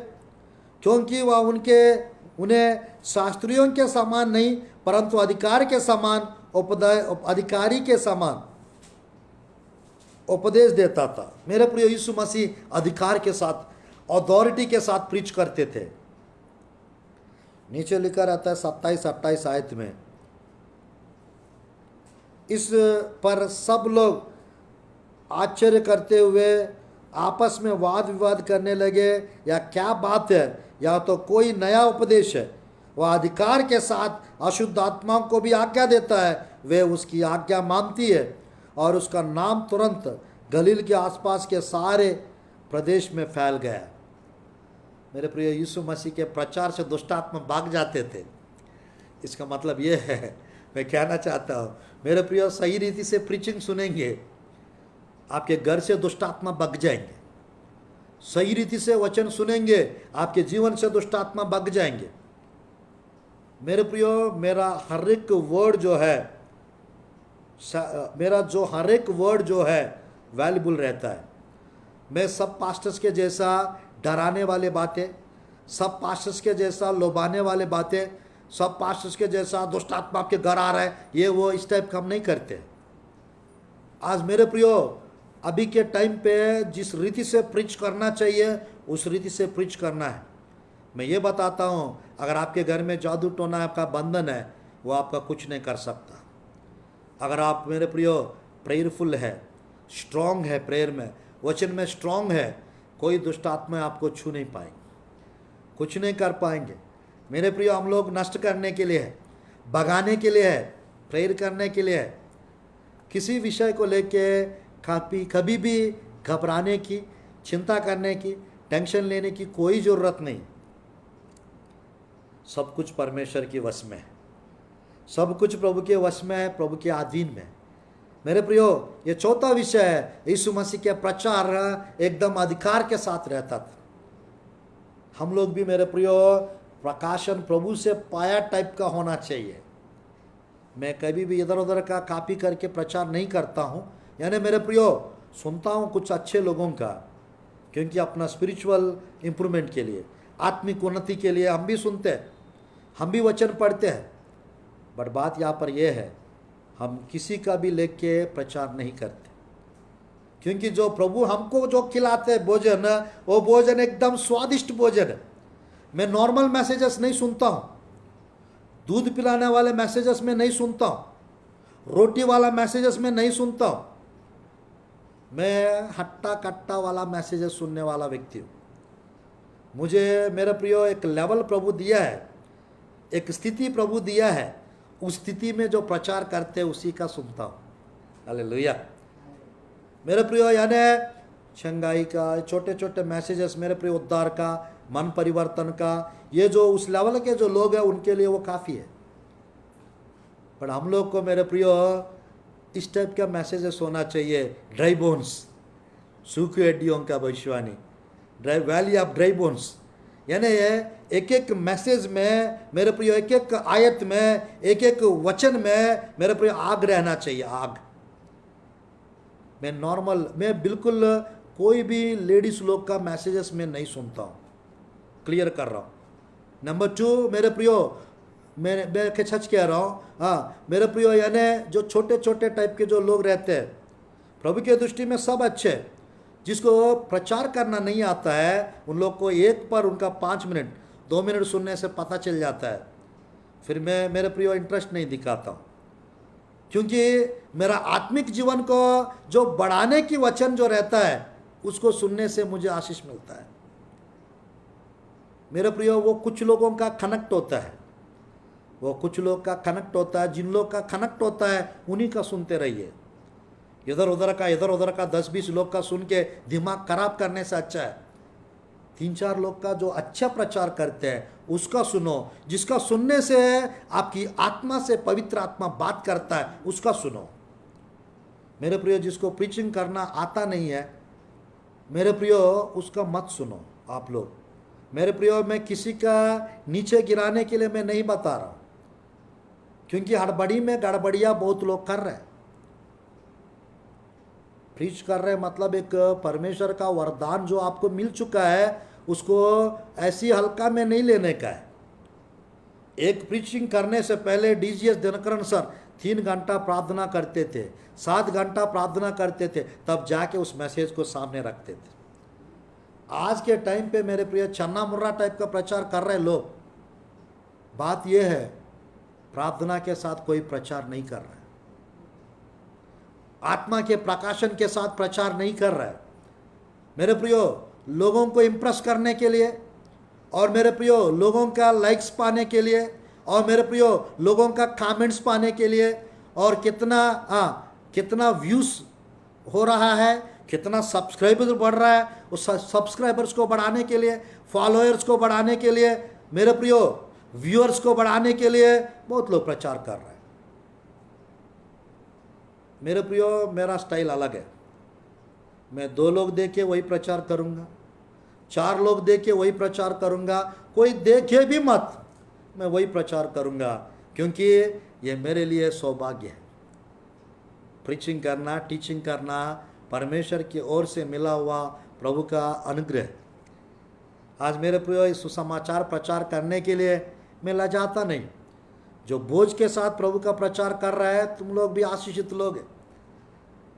क्योंकि वह उन्हें शास्त्रियों के समान नहीं परंतु अधिकार के समान अधिकारी के समान उपदेश देता था। मेरे प्रिय यीशु मसीह अधिकार के साथ, अथॉरिटी के साथ प्रीच करते थे। नीचे लिखा रहता है 27-28 आयत में, इस पर सब लोग आश्चर्य करते हुए आपस में वाद विवाद करने लगे, या क्या बात है, या तो कोई नया उपदेश है। वह अधिकार के साथ अशुद्ध आत्माओं को भी आज्ञा देता है, वे उसकी आज्ञा मानती है, और उसका नाम तुरंत गलील के आसपास के सारे प्रदेश में फैल गया। मेरे प्रिय यीशु मसीह के प्रचार से दुष्ट आत्मा भाग जाते थे। इसका मतलब ये है, मैं कहना चाहता हूँ मेरे प्रिय सही रीति से प्रीचिंग सुनेंगे, आपके घर से दुष्ट आत्मा भाग जाएंगे। सही रीति से वचन सुनेंगे, आपके जीवन से दुष्ट आत्मा भाग जाएंगे। मेरे प्रियो मेरा हर एक वर्ड जो है वैल्यूबल रहता है। मैं सब पास्टर्स के जैसा डराने वाले बातें, सब पास्टर्स के जैसा लोभाने वाले बातें, सब पास्टर्स के जैसा दुष्ट आत्मा आपके घर आ रहा है, ये वो इस टाइप का हम नहीं करते। आज मेरे प्रियो अभी के टाइम पे जिस रीति से प्रीच करना चाहिए उस रीति से प्रीच करना है। मैं ये बताता हूँ, अगर आपके घर में जादू टोना आपका बंधन है, वो आपका कुछ नहीं कर सकता। अगर आप मेरे प्रियो प्रेयरफुल है, स्ट्रांग है, प्रेयर में वचन में स्ट्रांग है, कोई दुष्ट आत्मा आपको छू नहीं पाएंगे, कुछ नहीं कर पाएंगे। मेरे प्रियो हम लोग नष्ट करने के लिए है, भगाने के लिए है, प्रेयर करने के लिए है। किसी विषय को लेके कभी भी घबराने की, चिंता करने की, टेंशन लेने की कोई ज़रूरत नहीं। सब कुछ परमेश्वर के वश में है, सब कुछ प्रभु के वश में है, प्रभु के अधीन में। मेरे प्रियो ये चौथा विषय है, यीशु मसीह के प्रचार एकदम अधिकार के साथ रहता था। हम लोग भी मेरे प्रियो प्रकाशन प्रभु से पाया टाइप का होना चाहिए। मैं कभी भी इधर उधर का कॉपी करके प्रचार नहीं करता हूँ, यानी मेरे प्रियो सुनता हूँ कुछ अच्छे लोगों का, क्योंकि अपना स्पिरिचुअल इम्प्रूवमेंट के लिए, आत्मिक उन्नति के लिए हम भी सुनते हैं, हम भी वचन पढ़ते हैं। बट बात यहाँ पर यह है, हम किसी का भी लेके प्रचार नहीं करते, क्योंकि जो प्रभु हमको जो खिलाते हैं भोजन, वो भोजन एकदम स्वादिष्ट भोजन है। मैं नॉर्मल मैसेजेस नहीं सुनता हूँ, दूध पिलाने वाले मैसेजेस में नहीं सुनता हूँ, रोटी वाला मैसेजेस में नहीं सुनता हूँ। मैं हट्टा कट्टा वाला मैसेजेस सुनने वाला व्यक्ति हूँ। मुझे मेरे प्रियो एक लेवल प्रभु दिया है, एक स्थिति प्रभु दिया है, उस स्थिति में जो प्रचार करते हैं उसी का सुनता हूँ। हालेलुया। मेरे प्रियो यानी चंगाई का छोटे छोटे मैसेजेस, मेरे प्रियो उद्धार का, मन परिवर्तन का, ये जो उस लेवल के जो लोग हैं उनके लिए वो काफ़ी है। पर हम लोग को मेरे प्रियो इस टाइप का मैसेजेस होना चाहिए। ड्राई बोन्स, सूखी हड्डियों का भविष्यवाणी, dry valley of dry bones, यानी एक एक मैसेज में मेरे प्रिय, एक एक आयत में, एक एक वचन में मेरे प्रिय आग रहना चाहिए, आग। मैं बिल्कुल कोई भी लेडीज लोग का मैसेजेस में नहीं सुनता हूँ, क्लियर कर रहा हूँ। नंबर 2 मेरे प्रियो, मैं सच कह रहा हूँ, हाँ मेरे प्रियो, यानी जो छोटे छोटे टाइप के जो लोग रहते हैं, प्रभु की दृष्टि में सब अच्छे, जिसको प्रचार करना नहीं आता है उन लोग को एक पर उनका 5 मिनट 2 मिनट सुनने से पता चल जाता है, फिर मैं मेरे प्रियो इंटरेस्ट नहीं दिखाता हूँ। क्योंकि मेरा आत्मिक जीवन को जो बढ़ाने की वचन जो रहता है उसको सुनने से मुझे आशीष मिलता है। मेरे प्रियो, वो कुछ लोगों का कनेक्ट होता है, वो कुछ लोग का कनेक्ट होता है, जिन लोग का कनेक्ट होता है उन्हीं का सुनते रहिए। इधर उधर का 10-20 लोग का सुन के दिमाग खराब करने से अच्छा है 3-4 लोग का जो अच्छा प्रचार करते हैं उसका सुनो, जिसका सुनने से आपकी आत्मा से पवित्र आत्मा बात करता है उसका सुनो। मेरे प्रियो, जिसको प्रीचिंग करना आता नहीं है मेरे प्रियो उसका मत सुनो आप लोग। मेरे प्रियो, मैं किसी का नीचे गिराने के लिए मैं नहीं बता रहा, क्योंकि हड़बड़ी में गड़बड़िया बहुत लोग कर रहे हैं। प्रीच कर रहे मतलब एक परमेश्वर का वरदान जो आपको मिल चुका है उसको ऐसी हल्का में नहीं लेने का है। एक प्रीचिंग करने से पहले डीजीएस दिनकरण सर 3 घंटा प्रार्थना करते थे, 7 घंटा प्रार्थना करते थे, तब जाके उस मैसेज को सामने रखते थे। आज के टाइम पे मेरे प्रिय चन्ना मुर्रा टाइप का प्रचार कर रहे लोग, बात यह है प्रार्थना के साथ कोई प्रचार नहीं कर रहा है, आत्मा के प्रकाशन के साथ प्रचार नहीं कर रहा है। मेरे प्रियो, लोगों को इंप्रेस करने के लिए और मेरे प्रियो लोगों का लाइक्स पाने के लिए और मेरे प्रियो लोगों का कमेंट्स पाने के लिए और कितना व्यूज हो रहा है, कितना सब्सक्राइबर बढ़ रहा है, उस सब्सक्राइबर्स को बढ़ाने के लिए, फॉलोअर्स को बढ़ाने के लिए, मेरे प्रियो व्यूअर्स को बढ़ाने के लिए बहुत लोग प्रचार कर रहे हैं। मेरे प्रियो, मेरा स्टाइल अलग है। मैं 2 लोग देखे वही प्रचार करूंगा, 4 लोग देखे वही प्रचार करूंगा, कोई देखे भी मत मैं वही प्रचार करूंगा, क्योंकि ये मेरे लिए सौभाग्य है। प्रीचिंग करना, टीचिंग करना परमेश्वर की ओर से मिला हुआ प्रभु का अनुग्रह। आज मेरे प्रियो, इस सुसमाचार प्रचार करने के लिए मैं लजाता नहीं। जो बोझ के साथ प्रभु का प्रचार कर रहा है तुम लोग भी आशीषित लोग,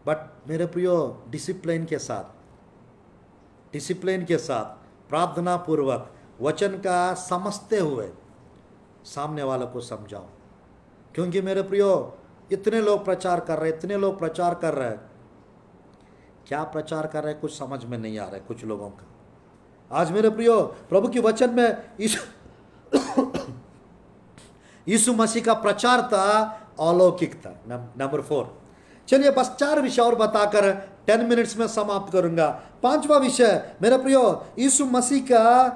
बट मेरे प्रियो डिसिप्लिन के साथ प्रार्थना पूर्वक वचन का समझते हुए सामने वालों को समझाओ। क्योंकि मेरे प्रियो इतने लोग प्रचार कर रहे हैं, क्या प्रचार कर रहे हैं कुछ समझ में नहीं आ रहा है कुछ लोगों का। आज मेरे प्रियो प्रभु की वचन में यीशु मसीह का प्रचार था, अलौकिक था। नंबर 4, चलिए बस 4 विषय और बताकर 10 मिनट्स में समाप्त करूंगा। 5वां विषय मेरे प्रियो यीशु मसीह का,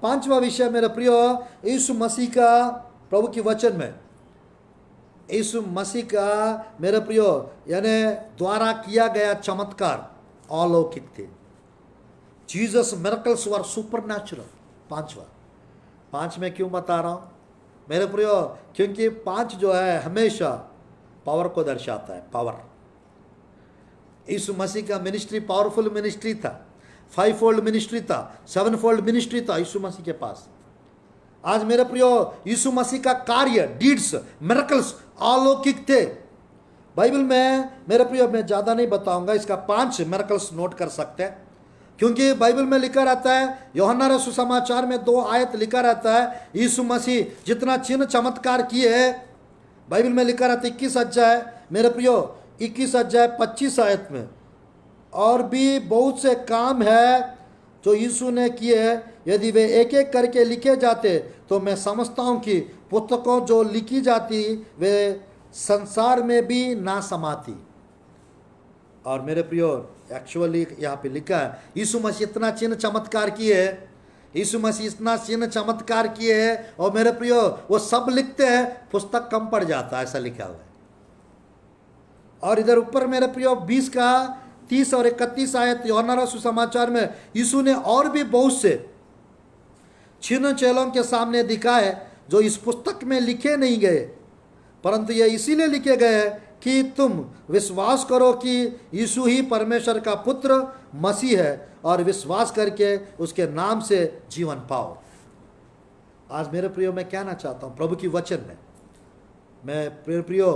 5वां विषय मेरे प्रियो यीशु मसीह का प्रभु की वचन में यीशु मसीह का मेरे प्रियो यानी द्वारा किया गया चमत्कार अलौकिक थे। जीसस मिरेकल्स वर सुपरनैचुरल। 5 में क्यों बता रहा हूँ मेरे प्रियो, क्योंकि 5 जो है हमेशा पावर को दर्शाता है। पावर, यीशु मसीह का मिनिस्ट्री पावरफुल मिनिस्ट्री था, 5 फोल्ड मिनिस्ट्री था, 7 फोल्ड मिनिस्ट्री था यीशु मसीह के पास। आज मेरे प्रियो यीशु मसीह का कार्य, डीड्स, मिरेकल्स अलौकिक थे। बाइबल में मेरे प्रियो मैं ज़्यादा नहीं बताऊंगा, इसका 5 मिरेकल्स नोट कर सकते हैं, क्योंकि बाइबल में लिखा रहता है, यूहन्ना सुसमाचार में 2 आयत लिखा रहता है, यीशु मसीह जितना चिन्ह चमत्कार किए हैं, बाइबल में लिखा रहता है 21 अध्याय मेरे प्रियो 21 अध्याय 25 आयत में, और भी बहुत से काम है जो यीशु ने किए, यदि वे एक एक करके लिखे जाते तो मैं समझता हूँ कि पुस्तकों जो लिखी जाती वे संसार में भी ना समाती। और मेरे प्रियो एक्चुअली यहाँ पे लिखा है यीशु मसीह इतना चिन्ह चमत्कार किए, यीशु मसीह इतना चिन्ह चमत्कार किए हैं, और मेरे प्रियो वो सब लिखते हैं पुस्तक कम पड़ जाता है, ऐसा लिखा हुआ है। और इधर ऊपर मेरे प्रियो 20 का 30 और 31 आयत यूहन्ना सुसमाचार में यीशु ने और भी बहुत से चिन्ह चेलों के सामने दिखाए जो इस पुस्तक में लिखे नहीं गए, परंतु ये इसीलिए लिखे गए कि तुम विश्वास करो कि यीशु ही परमेश्वर का पुत्र मसीह है और विश्वास करके उसके नाम से जीवन पाओ। आज मेरे प्रियो मैं कहना चाहता हूँ प्रभु की वचन में, मैं प्रियो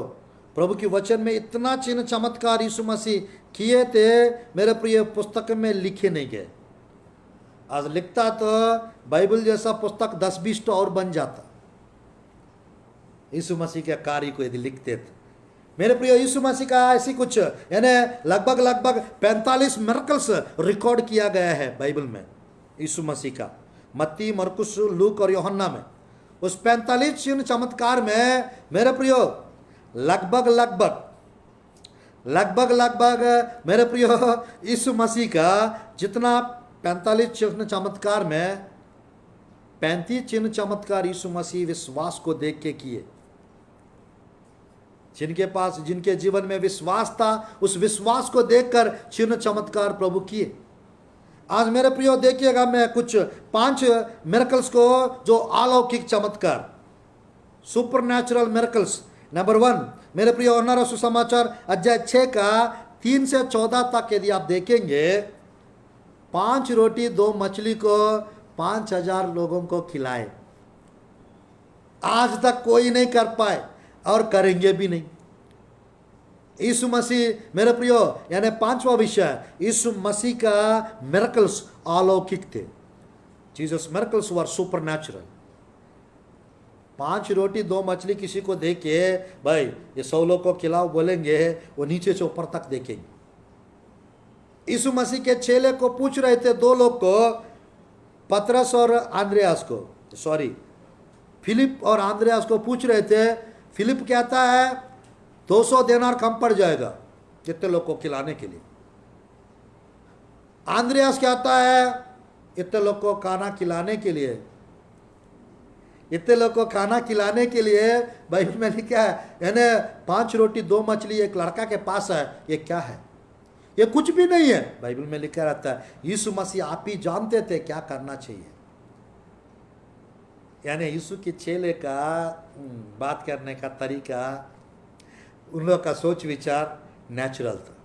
प्रभु की वचन में इतना चिन्ह चमत्कार यीशु मसीह किए थे मेरे प्रिय, पुस्तक में लिखे नहीं गए। आज लिखता तो बाइबल जैसा पुस्तक 10-20 तो और बन जाता यीशु मसीह के कार्य को यदि लिखते थे। मेरे प्रिय यीशु मसीह का ऐसी कुछ यानी लगभग 45 मिरेकल्स रिकॉर्ड किया गया है बाइबल में यीशु मसीह का, मत्ती, मरकुस, लूक और यूहन्ना में। उस 45 चिन्ह चमत्कार में मेरे प्रियो लगभग मेरे प्रियो यीशु मसीह का जितना 45 चिन्ह चमत्कार में 35 चिन्ह चमत्कार यीशु मसीह विश्वास को देख के किए। जिनके जीवन में विश्वास था उस विश्वास को देखकर चिन्ह चमत्कार प्रभु किए। आज मेरे प्रियो देखिएगा, मैं कुछ 5 मिरेकल्स को जो अलौकिक चमत्कार सुपर नेचुरल मिरेकल्स। नंबर 1 मेरे प्रियो यूहन्ना सुसमाचार अध्याय 6 का 3 से 14 तक यदि आप देखेंगे, 5 रोटी 2 मछली को 5000 लोगों को खिलाए। आज तक कोई नहीं कर पाए और करेंगे भी नहीं। यीशु मसीह मेरे प्रियो यानी 5वां विषय, यीशु मसीह का मिरेकल्स अलौकिक थे। जीसस मिरेकल्स वर सुपर नेचुरल। 5 रोटी 2 मछली किसी को देके भाई ये 100 लोग को खिलाओ बोलेंगे, वो नीचे से ऊपर तक देखेंगे। यीशु मसीह के चेले को पूछ रहे थे 2 लोग को, पतरस और आंद्रियास को, फिलिप और आंद्रियास को पूछ रहे थे। फिलिप कहता है 200 देनार कम पड़ जाएगा कितने लोग को खिलाने के लिए। आंद्रियास कहता है इतने लोग को खाना खिलाने के लिए, इतने लोग को खाना खिलाने के लिए बाइबल में लिखा है यानी 5 रोटी 2 मछली एक लड़का के पास है, ये क्या है? ये कुछ भी नहीं है। बाइबल में लिखा रहता है यीशु मसीह आप ही जानते थे क्या करना चाहिए। यानी यीशु के चेले का बात करने का तरीका, उन लोग का सोच विचार नेचुरल था,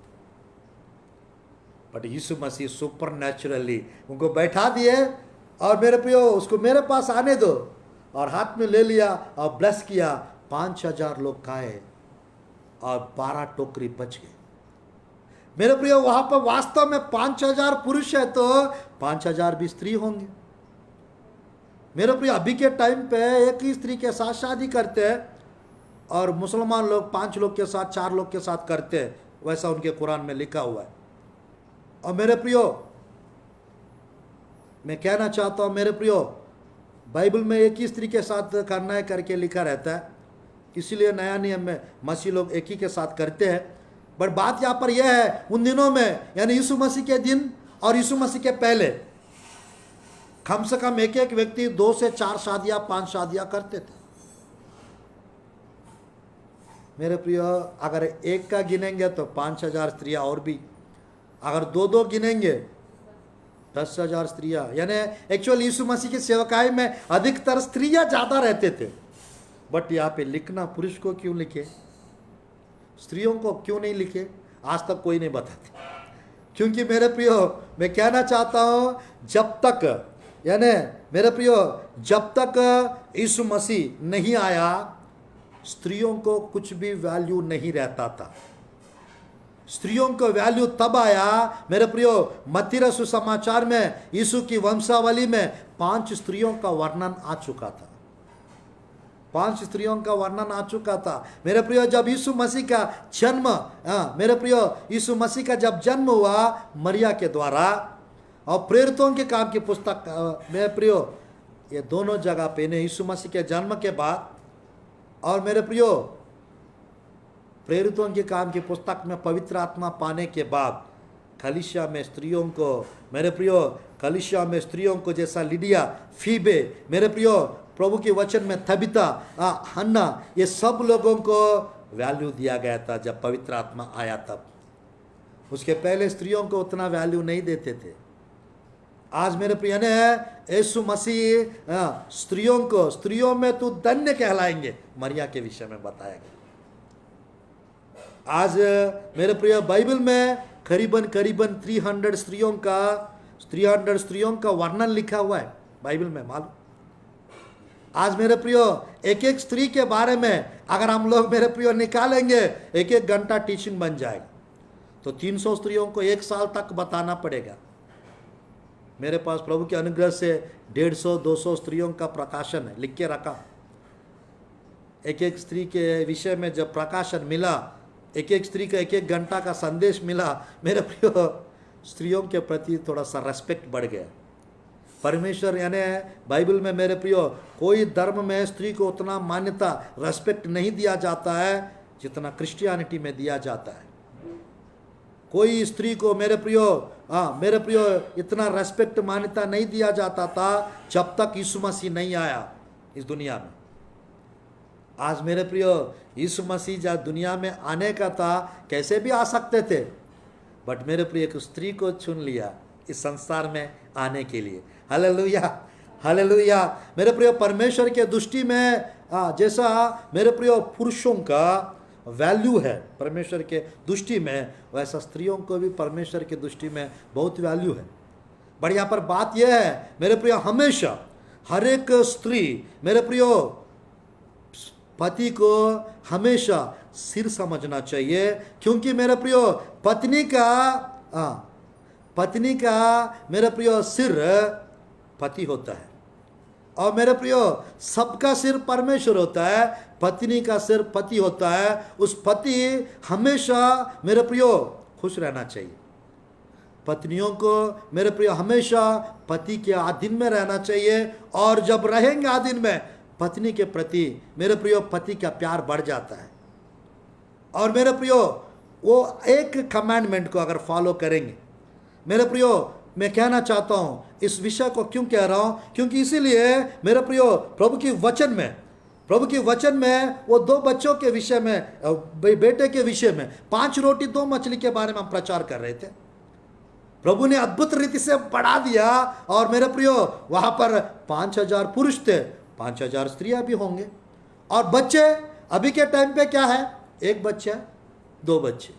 बट यीशु मसीह सुपर नेचुरली उनको बैठा दिए और मेरे प्रियो उसको मेरे पास आने दो, और हाथ में ले लिया और ब्लेस किया। 5000 लोग खाए और 12 टोकरी बच गए। मेरे प्रियो वहां पर वास्तव में 5000 पुरुष है तो 5000 भी स्त्री होंगे। मेरे प्रिय अभी के टाइम पे एक ही स्त्री के साथ शादी करते हैं और मुसलमान लोग 5 लोग के साथ 4 लोग के साथ करते हैं, वैसा उनके कुरान में लिखा हुआ है। और मेरे प्रियो मैं कहना चाहता हूँ मेरे प्रियो बाइबल में एक ही स्त्री के साथ करना है करके लिखा रहता है, इसीलिए नया नियम में मसीह लोग एक ही के साथ करते हैं। बट बात यहाँ पर यह है उन दिनों में यानी यीशु मसीह के दिन और यीशु मसीह के पहले कम से कम एक व्यक्ति 2 से 4 शादियां 5 शादियां करते थे। मेरे प्रिय अगर एक का गिनेंगे तो 5000 स्त्रियां और भी, अगर 2 गिनेंगे 10,000 स्त्रियां। यानी एक्चुअल यीशु मसीह की सेवकाई में अधिकतर स्त्रियां ज्यादा रहते थे। बट यहाँ पे लिखना पुरुष को क्यों लिखे, स्त्रियों को क्यों नहीं लिखे, आज तक कोई नहीं बताते। क्योंकि मेरे प्रियो मैं कहना चाहता हूं जब तक यानी मेरे प्रियो जब तक यीशु मसीह नहीं आया स्त्रियों को कुछ भी वैल्यू नहीं रहता था। स्त्रियों को वैल्यू तब आया मेरे प्रियो मत्ती सुसमाचार में यीशु की वंशावली में 5 स्त्रियों का वर्णन आ चुका था। 5 स्त्रियों का वर्णन आ चुका था। मेरे प्रियो जब यीशु मसीह का जन्म मेरे प्रियो यीशु मसीह का जब जन्म हुआ मरिया के द्वारा और प्रेरितों के काम की पुस्तक मेरे प्रियो ये दोनों जगह पे ने यीशु मसीह के जन्म के बाद और मेरे प्रियो प्रेरितों के काम की पुस्तक में पवित्र आत्मा पाने के बाद कलीसिया में स्त्रियों को मेरे प्रियो कलीसिया में स्त्रियों को जैसा लिडिया, फीबे, मेरे प्रियो प्रभु के वचन में तबिता, हन्ना, ये सब लोगों को वैल्यू दिया गया था जब पवित्र आत्मा आया तब। उसके पहले स्त्रियों को उतना वैल्यू नहीं देते थे। आज मेरे प्रिय ने यीशु मसीह स्त्रियों में तू धन्य कहलाएंगे, मरिया के विषय में बताया गया। आज मेरे प्रिय बाइबल में करीबन 300 स्त्रियों का वर्णन लिखा हुआ है बाइबल में, मालूम। आज मेरे प्रियो एक एक स्त्री के बारे में अगर हम लोग मेरे प्रियो निकालेंगे, एक एक घंटा टीचिंग बन जाएगा। तो 300 स्त्रियों को 1 साल तक बताना पड़ेगा। मेरे पास प्रभु के अनुग्रह से 150-200 स्त्रियों का प्रकाशन है, लिख के रखा। एक एक स्त्री के विषय में जब प्रकाशन मिला, एक एक स्त्री का 1 घंटा का संदेश मिला, मेरे प्रियो स्त्रियों के प्रति थोड़ा सा रेस्पेक्ट बढ़ गया। परमेश्वर यानी बाइबल में मेरे प्रियो कोई धर्म में स्त्री को उतना मान्यता रेस्पेक्ट नहीं दिया जाता है जितना क्रिश्चियनिटी में दिया जाता है। कोई स्त्री को मेरे प्रियो इतना रेस्पेक्ट मान्यता नहीं दिया जाता था जब तक यीशु मसीह नहीं आया इस दुनिया में। आज मेरे प्रियो यीशु मसीह जब दुनिया में आने का था, कैसे भी आ सकते थे, बट मेरे प्रिय एक स्त्री को चुन लिया इस संसार में आने के लिए। Hallelujah, hallelujah. मेरे प्रिय परमेश्वर के दृष्टि में जैसा मेरे प्रिय पुरुषों का वैल्यू है परमेश्वर के दृष्टि में, वैसा स्त्रियों को भी परमेश्वर के दृष्टि में बहुत वैल्यू है। बट यहाँ पर बात यह है मेरे प्रिय, हमेशा हर एक स्त्री मेरे प्रियो पति को हमेशा सिर समझना चाहिए, क्योंकि मेरे प्रियो पत्नी का मेरे प्रियो सिर पति होता है, और मेरे प्रियो सबका सिर परमेश्वर होता है, पत्नी का सिर पति होता है। उस पति हमेशा मेरे प्रियो खुश रहना चाहिए। पत्नियों को मेरे प्रियो हमेशा पति के अधीन में रहना चाहिए, और जब रहेंगे अधीन में पत्नी के प्रति मेरे प्रियो पति का प्यार बढ़ जाता है। और मेरे प्रियो वो एक कमांडमेंट को अगर फॉलो करेंगे, मेरे प्रियो मैं कहना चाहता हूँ इस विषय को क्यों कह रहा हूँ, क्योंकि इसीलिए मेरे प्रियो प्रभु की वचन में वो 2 बच्चों के विषय में, बेटे के विषय में 5 रोटी 2 मछली के बारे में हम प्रचार कर रहे थे। प्रभु ने अद्भुत रीति से बढ़ा दिया, और मेरे प्रियो वहां पर 5000 पुरुष थे, 5000 स्त्रियां भी होंगे। और बच्चे अभी के टाइम पे क्या है, 1 बच्चा 2 बच्चे।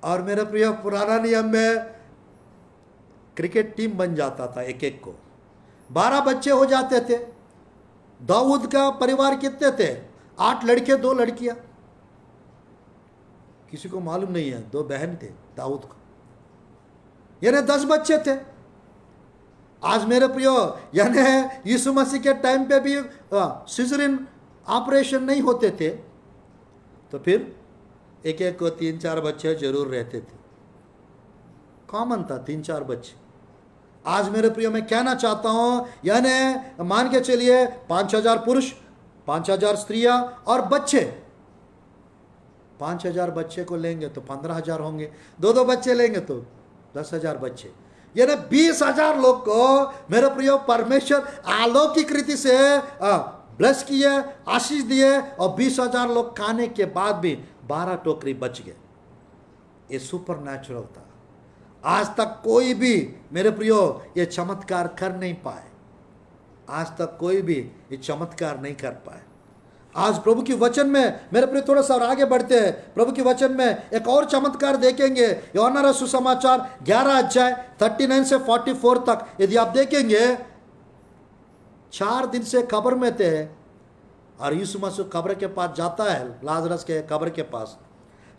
और मेरे प्रियो पुराना नियम में क्रिकेट टीम बन जाता था, एक को 12 बच्चे हो जाते थे। दाऊद का परिवार कितने थे, 8 लड़के 2 लड़कियां। किसी को मालूम नहीं है, 2 बहन थे दाऊद को, यानी 10 बच्चे थे। आज मेरे प्रियो यानी यीशु मसीह के टाइम पे भी सिजरिन ऑपरेशन नहीं होते थे, तो फिर एक को 3-4 बच्चे जरूर रहते थे, कॉमन था 3-4 बच्चे। आज मेरे प्रियो मैं कहना चाहता हूं, यानी मान के चलिए 5000 पुरुष, 5000 स्त्रियां और बच्चे। 5000 बच्चे को लेंगे तो 15000 होंगे, 2 बच्चे लेंगे तो 10,000 बच्चे, यानी 20,000 लोग को मेरे प्रियो परमेश्वर अलौकिक रीति से ब्लेस किए, आशीष दिए, और 20,000 लोग खाने के बाद भी 12 टोकरी बच गए। ये सुपर नेचुरल था। आज तक कोई भी मेरे प्रियो ये चमत्कार कर नहीं पाए, आज तक कोई भी ये चमत्कार नहीं कर पाए। आज प्रभु की वचन में मेरे प्रियो थोड़ा सा और आगे बढ़ते हैं, प्रभु की वचन में एक और चमत्कार देखेंगे। यूहन्ना सुसमाचार 11 अध्याय 39 से 44 तक यदि आप देखेंगे, 4 दिन से कब्र में थे, और यीशु मसीह कब्र के पास जाता है, लाजरस के कब्र के पास।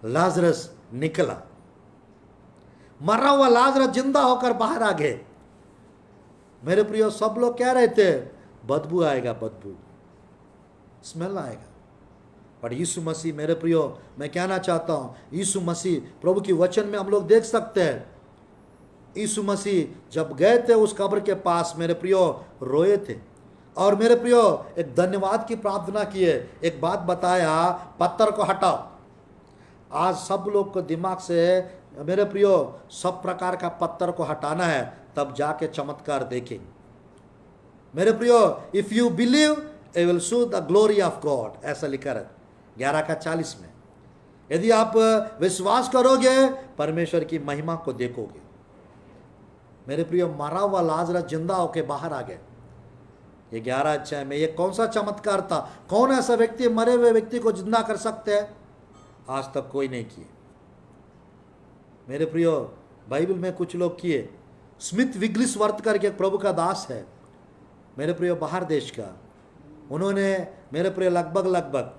लाजरस निकला, मरा हुआ लाजरस जिंदा होकर बाहर आ गए। मेरे प्रियो सब लोग कह रहे थे बदबू आएगा, बदबू स्मेल आएगा, पर यीशु मसीह मेरे प्रियो मैं कहना चाहता हूं, यीशु मसीह प्रभु की वचन में हम लोग देख सकते हैं, यीशु मसीह जब गए थे उस कब्र के पास मेरे प्रियो रोए थे, और मेरे प्रियो एक धन्यवाद की प्रार्थना किए, एक बात बताया, पत्थर को हटाओ। आज सब लोग को दिमाग से मेरे प्रियो सब प्रकार का पत्थर को हटाना है, तब जाके चमत्कार देखेंगे। मेरे प्रियो if you believe I will show the glory of God, ऐसा लिखा है। 11:40 में। यदि आप विश्वास करोगे परमेश्वर की महिमा को देखोगे। मेरे प्रिय, मरा हुआ लाजरस जिंदा होके बाहर आ गए। ये 11 अध्याय में ये कौन सा चमत्कार था? कौन ऐसा व्यक्ति मरे हुए व्यक्ति को जिंदा कर सकते हैं? आज तक कोई नहीं किए। मेरे प्रियो, बाइबल में कुछ लोग किए। स्मिथ विग्लिसवर्थ करके एक प्रभु का दास है, मेरे प्रियो, बाहर देश का। उन्होंने मेरे प्रियो लगभग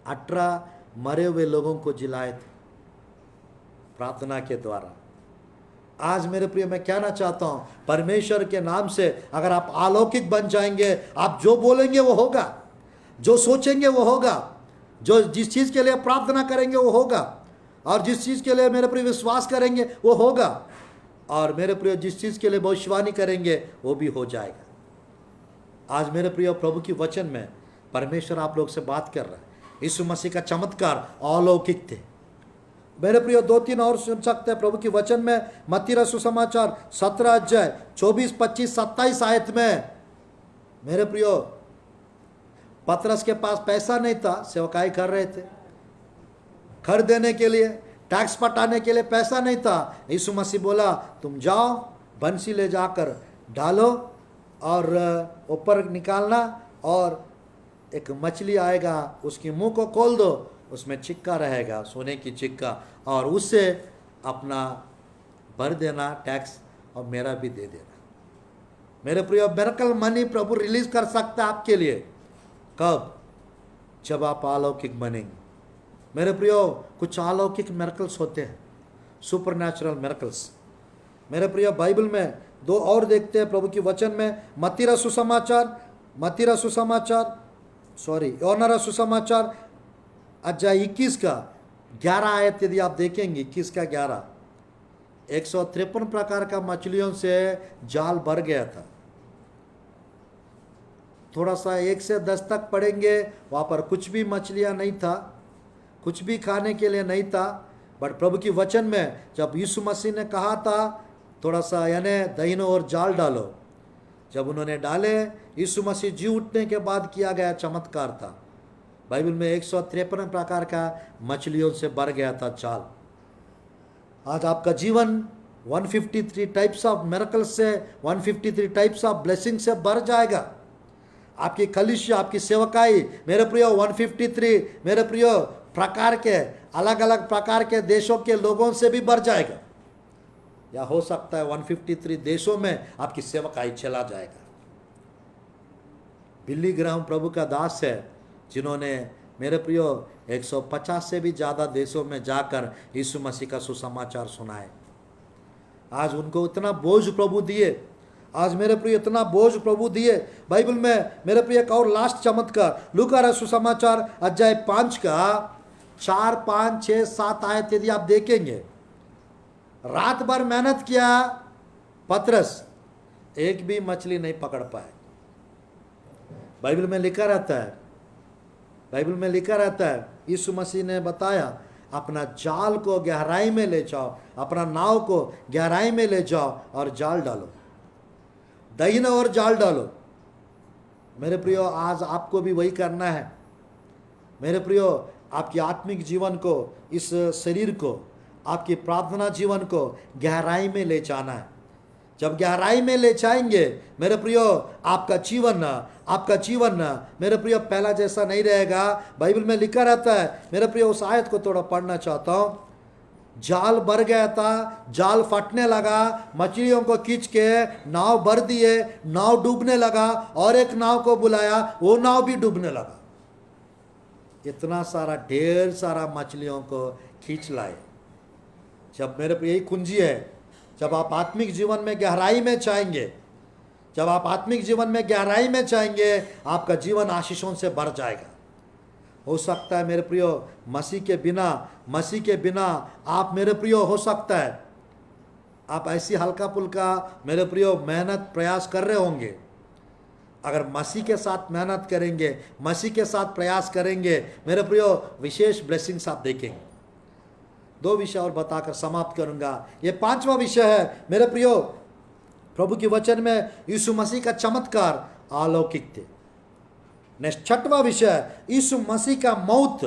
18 मरे हुए लोगों को जिलाए थे प्रार्थना के द्वारा। आज मेरे प्रिय, मैं कहना चाहता हूं, परमेश्वर के नाम से अगर आप अलौकिक बन जाएंगे, आप जो बोलेंगे वो होगा, जो सोचेंगे वो होगा, जो जिस चीज के लिए प्रार्थना करेंगे वो होगा, और जिस चीज के लिए मेरे प्रिय विश्वास करेंगे वो होगा, और मेरे प्रिय जिस चीज के लिए भविष्यवाणी करेंगे वो भी हो जाएगा। आज मेरे प्रिय, प्रभु की वचन में परमेश्वर आप लोग से बात कर रहा है। यीशु मसीह का चमत्कार अलौकिक थे। मेरे प्रिय, 2-3 और सुन सकते हैं प्रभु की वचन में। मत्ती रचित सुसमाचार 17 अध्याय 24, 25, 27 आयत में। मेरे प्रियो, पतरस के पास पैसा नहीं था, सेवकाई कर रहे थे, कर देने के लिए, टैक्स पटाने के लिए पैसा नहीं था। यीशु मसीह बोला, तुम जाओ, बंसी ले जाकर डालो और ऊपर निकालना, और एक मछली आएगा, उसकी मुंह को खोल दो, उसमें चिक्का रहेगा, सोने की चिक्का, और उससे अपना भर देना टैक्स, और मेरा भी दे देना। मेरे प्रिय, मिरेकल मनी प्रभु रिलीज कर सकता है आपके लिए। कब? जब आप अलौकिक बनेंगे। मेरे प्रियो, कुछ अलौकिक मिरेकल्स होते हैं, सुपर नेचुरल मिरेकल्स। मेरे प्रिय, बाइबल में 2 और देखते हैं प्रभु की वचन में। योना रचित सुसमाचार अध्याय 21 का 11 आयत यदि आप देखेंगे, 21 का 11, 153 प्रकार का मछलियों से जाल भर गया था। थोड़ा सा 1 से 10 तक पढ़ेंगे, वहाँ पर कुछ भी मछलियाँ नहीं था, कुछ भी खाने के लिए नहीं था। बट प्रभु की वचन में जब यीशु मसीह ने कहा था थोड़ा सा, यानी दाहिने ओर जाल डालो, जब उन्होंने डाले, यीशु मसीह जी उठने के बाद किया गया चमत्कार था। बाइबल में 153 प्रकार का मछलियों से भर गया था जाल। आज आपका जीवन 153 टाइप्स ऑफ मिरेकल्स से, 153 टाइप्स ऑफ ब्लेसिंग से भर जाएगा। आपकी कलीसिया, आपकी सेवकाई, मेरे प्रियो, 153 मेरे प्रियो प्रकार के, अलग अलग प्रकार के देशों के लोगों से भी भर जाएगा। या हो सकता है 153 देशों में आपकी सेवकाई चला जाएगा। बिली ग्राहम प्रभु का दास है, जिन्होंने मेरे प्रियो 150 से भी ज़्यादा देशों में जाकर यीशु मसीह का सुसमाचार सुनाए। आज उनको इतना बोझ प्रभु दिए, आज मेरे प्रिय इतना बोझ प्रभु दिए। बाइबल में मेरे प्रिय एक और लास्ट चमत्कार, लूका रचित सुसमाचार अध्याय 5 का 4, 5, 6, 7 आयत यदि आप देखेंगे। रात भर मेहनत किया पतरस, एक भी मछली नहीं पकड़ पाए। बाइबल में लिखा रहता है, बाइबल में लिखा रहता है, यीशु मसीह ने बताया, अपना जाल को गहराई में ले जाओ, अपना नाव को गहराई में ले जाओ और जाल डालो, दाहिने ओर जाल डालो। मेरे प्रियो, आज आपको भी वही करना है। मेरे प्रियो, आपकी आत्मिक जीवन को, इस शरीर को, आपकी प्रार्थना जीवन को गहराई में ले जाना है। जब गहराई में ले जाएंगे मेरे प्रियो, आपका जीवन मेरे प्रियो पहला जैसा नहीं रहेगा। बाइबल में लिखा रहता है, मेरे प्रियो उस आयत को थोड़ा पढ़ना चाहता हूँ। जाल भर गया था, जाल फटने लगा, मछलियों को खींच के नाव भर दिए, नाव डूबने लगा, और एक नाव को बुलाया, वो नाव भी डूबने लगा। इतना सारा, ढेर सारा मछलियों को खींच लाए। जब मेरे यही कुंजी है, जब आप आत्मिक जीवन में गहराई में चाहेंगे, जब आप आत्मिक जीवन में गहराई में चाहेंगे, आपका जीवन आशीषों से भर जाएगा। हो सकता है मेरे प्रियो, मसीह के बिना आप मेरे प्रियो, हो सकता है आप ऐसी हल्का फुल्का मेरे प्रियो मेहनत प्रयास कर रहे होंगे। अगर मसीह के साथ मेहनत करेंगे, मसीह के साथ प्रयास करेंगे, मेरे प्रियो विशेष ब्लेसिंग्स आप देखेंगे। 2 विषय और बताकर समाप्त करूंगा। ये 5वां विषय है मेरे प्रियो, प्रभु के वचन में यीशु मसीह का चमत्कार अलौकिक थे। नेक्स्ट 6वां विषय, यीशु मसीह का मौत,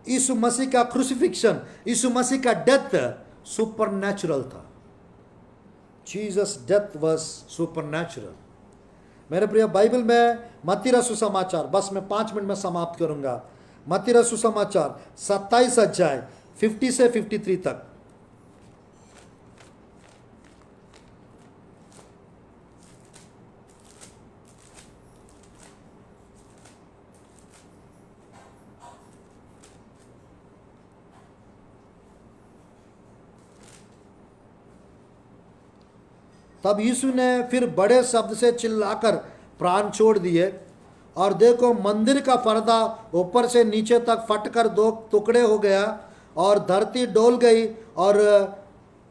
यीशु मसीह का क्रूसिफिक्शन, यीशु मसीह का डेथ सुपर नेचुरल था। Jesus death was super natural. मेरे प्रिय, बाइबल में मत्ती रसू समाचार, बस मैं 5 मिनट में समाप्त करूंगा। मत्ती रसू समाचार 27 अध्याय 50 से 53 तक। तब यीशु ने फिर बड़े शब्द से चिल्लाकर प्राण छोड़ दिए, और देखो मंदिर का पर्दा ऊपर से नीचे तक फटकर 2 टुकड़े हो गया, और धरती डोल गई, और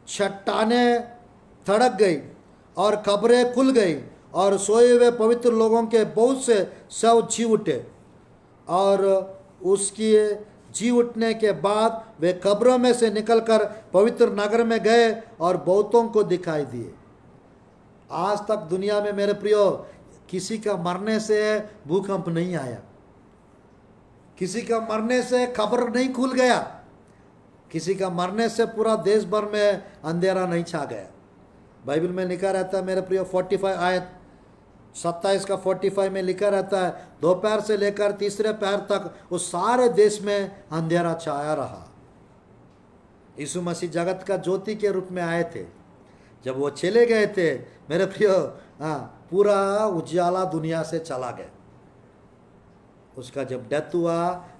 चट्टानें धड़क गई, और कब्रें खुल गई, और सोए हुए पवित्र लोगों के बहुत से शव जी उठे। और उसकी जी उठने के बाद वे कब्रों में से निकलकर पवित्र नगर में गए और बहुतों को दिखाई दिए। आज तक दुनिया में मेरे प्रियो किसी का मरने से भूकंप नहीं आया, किसी का मरने से खबर नहीं खुल गया, किसी का मरने से पूरा देश भर में अंधेरा नहीं छा गया। बाइबल में लिखा रहता है मेरे प्रियो 45 आयत 27 का 45 में लिखा रहता है, दोपहर से लेकर तीसरे पहर तक उस सारे देश में अंधेरा छाया रहा। यीशु मसीह जगत का ज्योति के रूप में आए थे। जब वो चले गए थे मेरे प्रियो, पूरा उजाला दुनिया से चला गया। उसका जब डेथ हुआ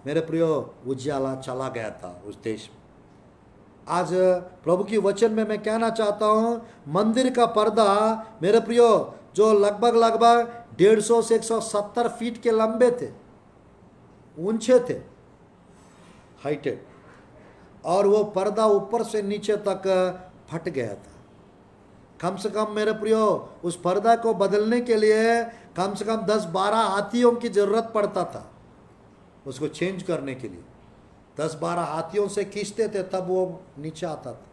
मेरे प्रियो, उजाला चला गया था उस देश में। आज प्रभु की वचन में मैं कहना चाहता हूँ, मंदिर का पर्दा मेरे प्रियो जो लगभग 150 से 170 फीट के लंबे थे, ऊंचे थे, हाइटेड, और वो पर्दा ऊपर से नीचे तक फट गया था। कम से कम मेरे प्रियो उस पर्दा को बदलने के लिए कम से कम 10-12 हाथियों की जरूरत पड़ता था उसको चेंज करने के लिए। 10-12 हाथियों से खींचते थे तब वो नीचे आता था।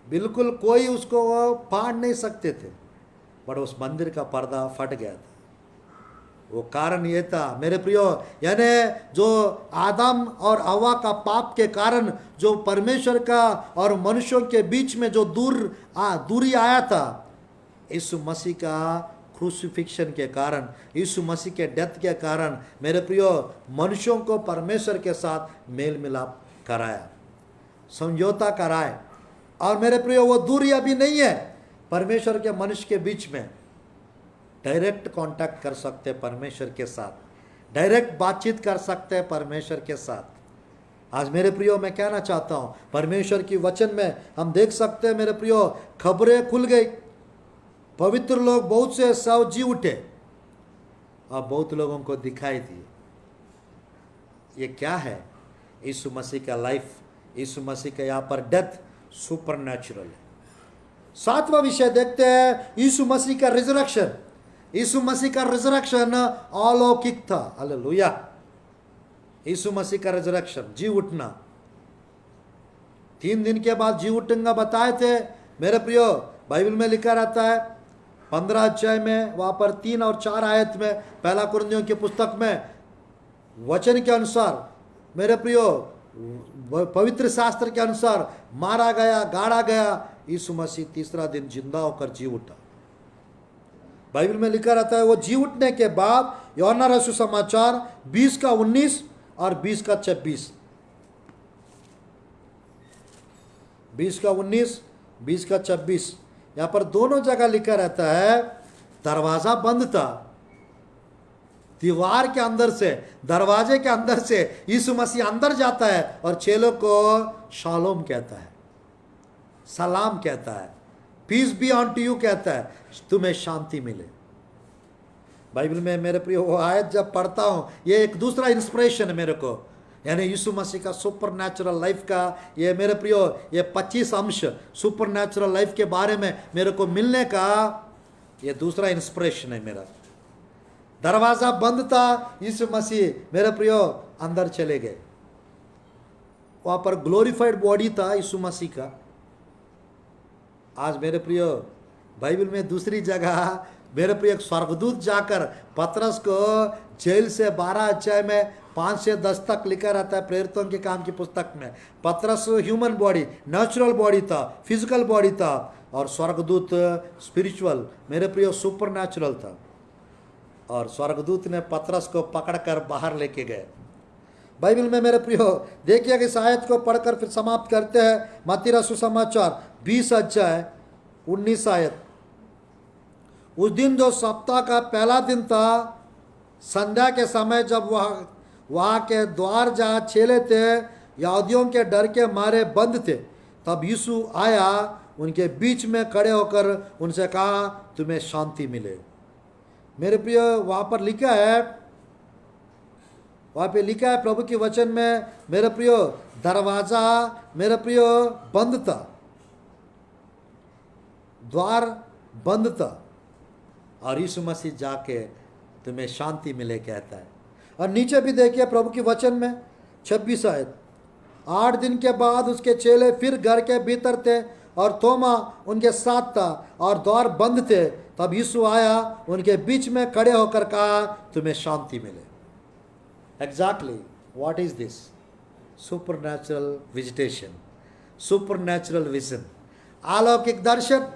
बिल्कुल कोई उसको फाड़ नहीं सकते थे, पर उस मंदिर का पर्दा फट गया था। वो कारण ये था मेरे प्रियो, यानी जो आदम और हवा का पाप के कारण जो परमेश्वर का और मनुष्यों के बीच में जो दूरी आया था, यीशु मसीह का क्रूसिफिक्शन के कारण, यीशु मसीह के डेथ के कारण मेरे प्रियो मनुष्यों को परमेश्वर के साथ मेल मिलाप कराया, समझौता कराए। और मेरे प्रियो वो दूरी अभी नहीं है परमेश्वर के मनुष्य के बीच में। डायरेक्ट कांटेक्ट कर सकते हैं परमेश्वर के साथ, डायरेक्ट बातचीत कर सकते हैं परमेश्वर के साथ। आज मेरे प्रियो मैं कहना चाहता हूँ, परमेश्वर की वचन में हम देख सकते हैं मेरे प्रियो, खबरें खुल गई, पवित्र लोग बहुत से शव जी उठे और बहुत लोगों को दिखाई दिए। ये क्या है? यीशु मसीह का लाइफ, यीशु मसीह का यहाँ पर डेथ सुपर नेचुरल है। 7वां विषय देखते हैं, यीशु मसीह का रिजरेक्शन। यीशु मसीह का रिजरेक्शन अलौकिक था। हालेलुया। यीशु मसीह का रिजरेक्शन, जी उठना, 3 दिन के बाद जी उठेंगे बताए थे मेरे प्रियो। बाइबल में लिखा रहता है 15 अध्याय में, वहां पर 3 और 4 आयत में, पहला कुरिन्थियों की पुस्तक में वचन के अनुसार मेरे प्रियो, पवित्र शास्त्र के अनुसार मारा गया, गाड़ा गया, यीशु मसीह तीसरा दिन जिंदा होकर जी उठा। बाइबल में लिखा रहता है वो जी उठने के बाद यूहन्ना रसू समाचार 20 का 19 और 20 का 26, 20 का 19, 20 का 26, यहाँ पर दोनों जगह लिखा रहता है दरवाजा बंद था। दीवार के अंदर से, दरवाजे के अंदर से यीशु मसीह अंदर जाता है और चेलों को शालोम कहता है, सलाम कहता है, peace be on to you कहता है, तुम्हें शांति मिले। बाइबल में मेरे प्रिय वो आयत जब पढ़ता हूँ, ये एक दूसरा इंस्पिरेशन है मेरे को, यानी यीशु मसीह का सुपर नेचुरल लाइफ का ये मेरे प्रियो ये 25 अंश सुपर नेचुरल लाइफ के बारे में मेरे को मिलने का ये दूसरा इंस्पिरेशन है मेरा। दरवाजा बंद था, यीशु मसीह मेरे प्रियो अंदर चले गए। वहाँ पर ग्लोरीफाइड बॉडी था यीशु मसीह का। आज मेरे प्रियो बाइबल में दूसरी जगह मेरे प्रिय, एक स्वर्गदूत जाकर पतरस को जेल से 12 अध्याय में 5 से 10 तक लिखा रहता है प्रेरितों के काम की पुस्तक में। पतरस ह्यूमन बॉडी, नेचुरल बॉडी था, फिजिकल बॉडी था, और स्वर्गदूत स्पिरिचुअल, मेरे प्रिय, सुपर नेचुरल था। और स्वर्गदूत ने पतरस को पकड़कर बाहर लेके गए। बाइबल में मेरे प्रियो देखिए कि इस आयत को पढ़कर फिर समाप्त करते हैं। मत्ती रसूल समाचार 20 अध्याय 19 आयत। उस दिन जो सप्ताह का पहला दिन था, संध्या के समय, जब वहाँ के द्वार जहाँ चेले थे यहूदियों के डर के मारे बंद थे, तब यीशु आया, उनके बीच में खड़े होकर उनसे कहा, तुम्हें शांति मिले। मेरे प्रिय, वहाँ पर लिखा है, वहाँ पे लिखा है प्रभु के वचन में, मेरे प्रियो, दरवाजा मेरे प्रियो बंद था, द्वार बंद था, और यीशु मसीह जाके तुम्हें शांति मिले कहता है। और नीचे भी देखिए प्रभु के वचन में 26 आयत। 8 दिन के बाद उसके चेले फिर घर के भीतर थे और थोमा उनके साथ था और द्वार बंद थे। तब यीशु आया, उनके बीच में खड़े होकर कहा, तुम्हें शांति मिले। Exactly what is this? Super natural visitation, super natural vision, अलौकिक दर्शन।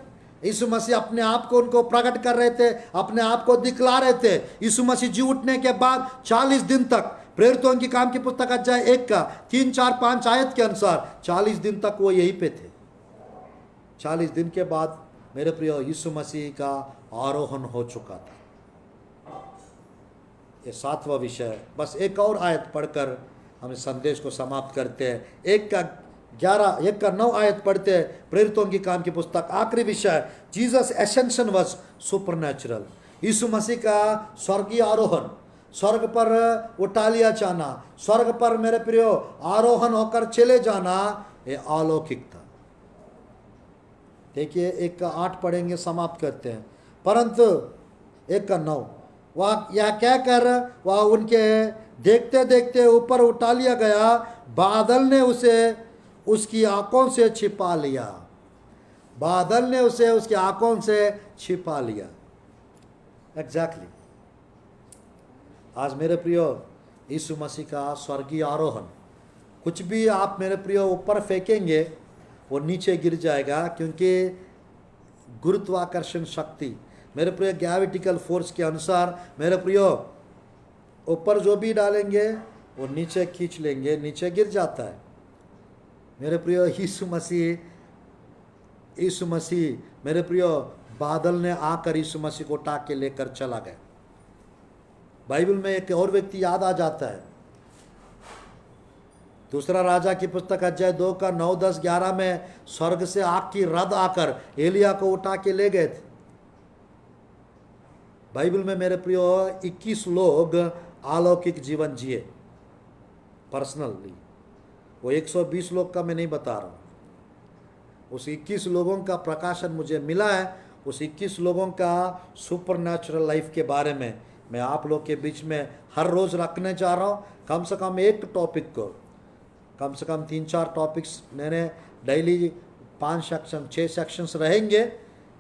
यीशु मसीह अपने आप को उनको प्रकट कर रहे थे, अपने आप को दिखला रहे थे। यीशु मसीह जी उठने के बाद 40 दिन तक, प्रेरितों की काम की पुस्तक अध्याय 1 का 3, 4, 5 आयत के अनुसार 40 दिन तक वो यहीं पे थे। 40 दिन के बाद मेरे प्रिय, यीशु मसीह का आरोहण हो चुका था। ये 7वां विषय। बस एक और आयत पढ़कर हम इस संदेश को समाप्त करते हैं। 1 का 9 आयत पढ़ते हैं, प्रेरितों की काम की पुस्तक। आखिरी विषय, जीसस एसेंशन वाज सुपरनैचुरल। यीशु मसीह का स्वर्गीय आरोहण, स्वर्ग पर उठा लिया जाना, स्वर्ग पर मेरे प्रियो आरोहण होकर चले जाना, ये अलौकिक था। देखिए 1 का 8 पढ़ेंगे, समाप्त करते हैं। परंतु 1 का 9, वह यह कहकर वह उनके देखते देखते ऊपर उठा लिया गया, बादल ने उसे उसकी आंखों से छिपा लिया। बादल ने उसे उसकी आंखों से छिपा लिया। एग्जैक्टली आज मेरे प्रियो, यीशु मसीह का स्वर्गीय आरोहण, कुछ भी आप मेरे प्रियो ऊपर फेंकेंगे वो नीचे गिर जाएगा, क्योंकि गुरुत्वाकर्षण शक्ति, मेरे प्रियो ग्रेविटिकल फोर्स के अनुसार मेरे प्रियो ऊपर जो भी डालेंगे वो नीचे खींच लेंगे, नीचे गिर जाता है। मेरे प्रियो यीशु मसीह मेरे प्रियो, बादल ने आकर यीशु मसीह को उठा के लेकर चला गया। बाइबल में एक और व्यक्ति याद आ जाता है, दूसरा राजा की पुस्तक अध्याय 2 का 9, 10, 11 में स्वर्ग से आग की रद आकर एलिया को उठा के ले गए थे। बाइबल में मेरे प्रियो 21 लोग अलौकिक जीवन जिए पर्सनली। वो 120 लोग का मैं नहीं बता रहा हूँ, उस 21 लोगों का प्रकाशन मुझे मिला है। उस 21 लोगों का सुपर नेचुरल लाइफ के बारे में मैं आप लोग के बीच में हर रोज़ रखने जा रहा हूँ। कम से कम एक टॉपिक को, कम से कम 3-4 टॉपिक्स मैंने डेली 5 सेक्शन 6 सेक्शंस रहेंगे।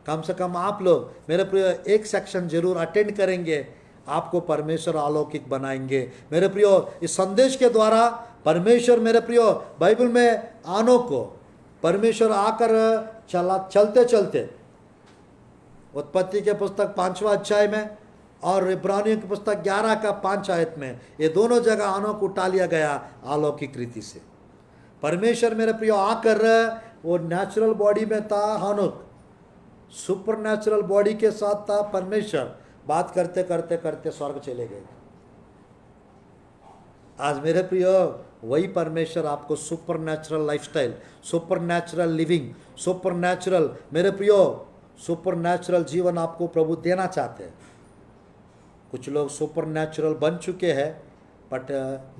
कम से कम आप लोग मेरे प्रिय एक सेक्शन जरूर अटेंड करेंगे, आपको परमेश्वर अलौकिक बनाएंगे। मेरे प्रियो, इस संदेश के द्वारा परमेश्वर मेरे प्रियो बाइबल में आनों को परमेश्वर आकर चलते चलते उत्पत्ति के पुस्तक 5वां अध्याय में और इब्रानियों की पुस्तक 11 का 5 आयत में, ये दोनों जगह आनों को उठा लिया गया अलौकिक रीति से। परमेश्वर मेरे प्रियो आकर वो नेचुरल बॉडी में था, हानुक सुपर नेचुरल बॉडी के साथ था। परमेश्वर बात करते करते करते स्वर्ग चले गए। आज मेरे प्रियो वही परमेश्वर आपको super natural lifestyle, super natural living, super natural मेरे प्रियो सुपर नेचुरल जीवन आपको प्रभु देना चाहते हैं। कुछ लोग सुपर नेचुरल बन चुके हैं बट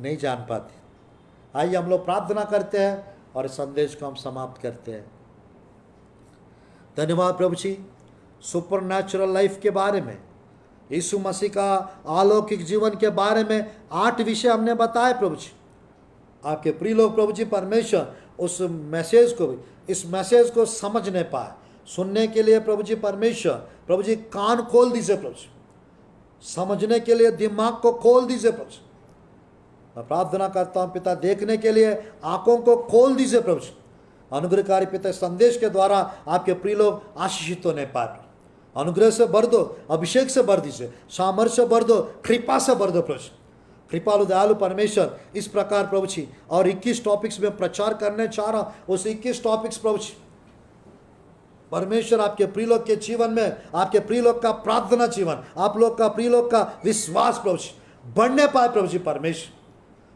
नहीं जान पाते। आइए हम लोग प्रार्थना करते हैं और इस संदेश को हम समाप्त करते हैं। धन्यवाद प्रभु जी, सुपर नेचुरल लाइफ के बारे में, यीशु मसीह का अलौकिक जीवन के बारे में 8 विषय हमने बताए प्रभु जी। आपके प्रिय लोग प्रभु जी परमेश्वर उस मैसेज को भी, इस मैसेज को समझ नहीं पाए, सुनने के लिए प्रभु जी परमेश्वर, प्रभु जी कान खोल दीजिए प्रभु जी, समझने के लिए दिमाग को खोल दीजिए प्रभु जी। मैं प्रार्थना करता हूँ पिता, देखने के लिए आंखों को खोल दीजिए प्रभु जी। अनुग्रहकारी पिता, संदेश के द्वारा आपके प्रिय लोग आशीषित होने पाए। अनुग्रह से भर दो, अभिषेक से भर दीजिए, सामर्थ्य से भर दो, कृपा से भर दो प्रभु जी। कृपालु दयालु परमेश्वर, इस प्रकार प्रभु जी और 21 टॉपिक्स में प्रचार करने चाह रहा हूँ। उस 21 टॉपिक्स प्रभु जी परमेश्वर आपके प्रिय लोग के जीवन में, आपके प्रिय लोग का प्रार्थना जीवन, आप लोग का प्रिय लोग का विश्वास प्रभु जी बढ़ने पाए प्रभु जी परमेश्वर,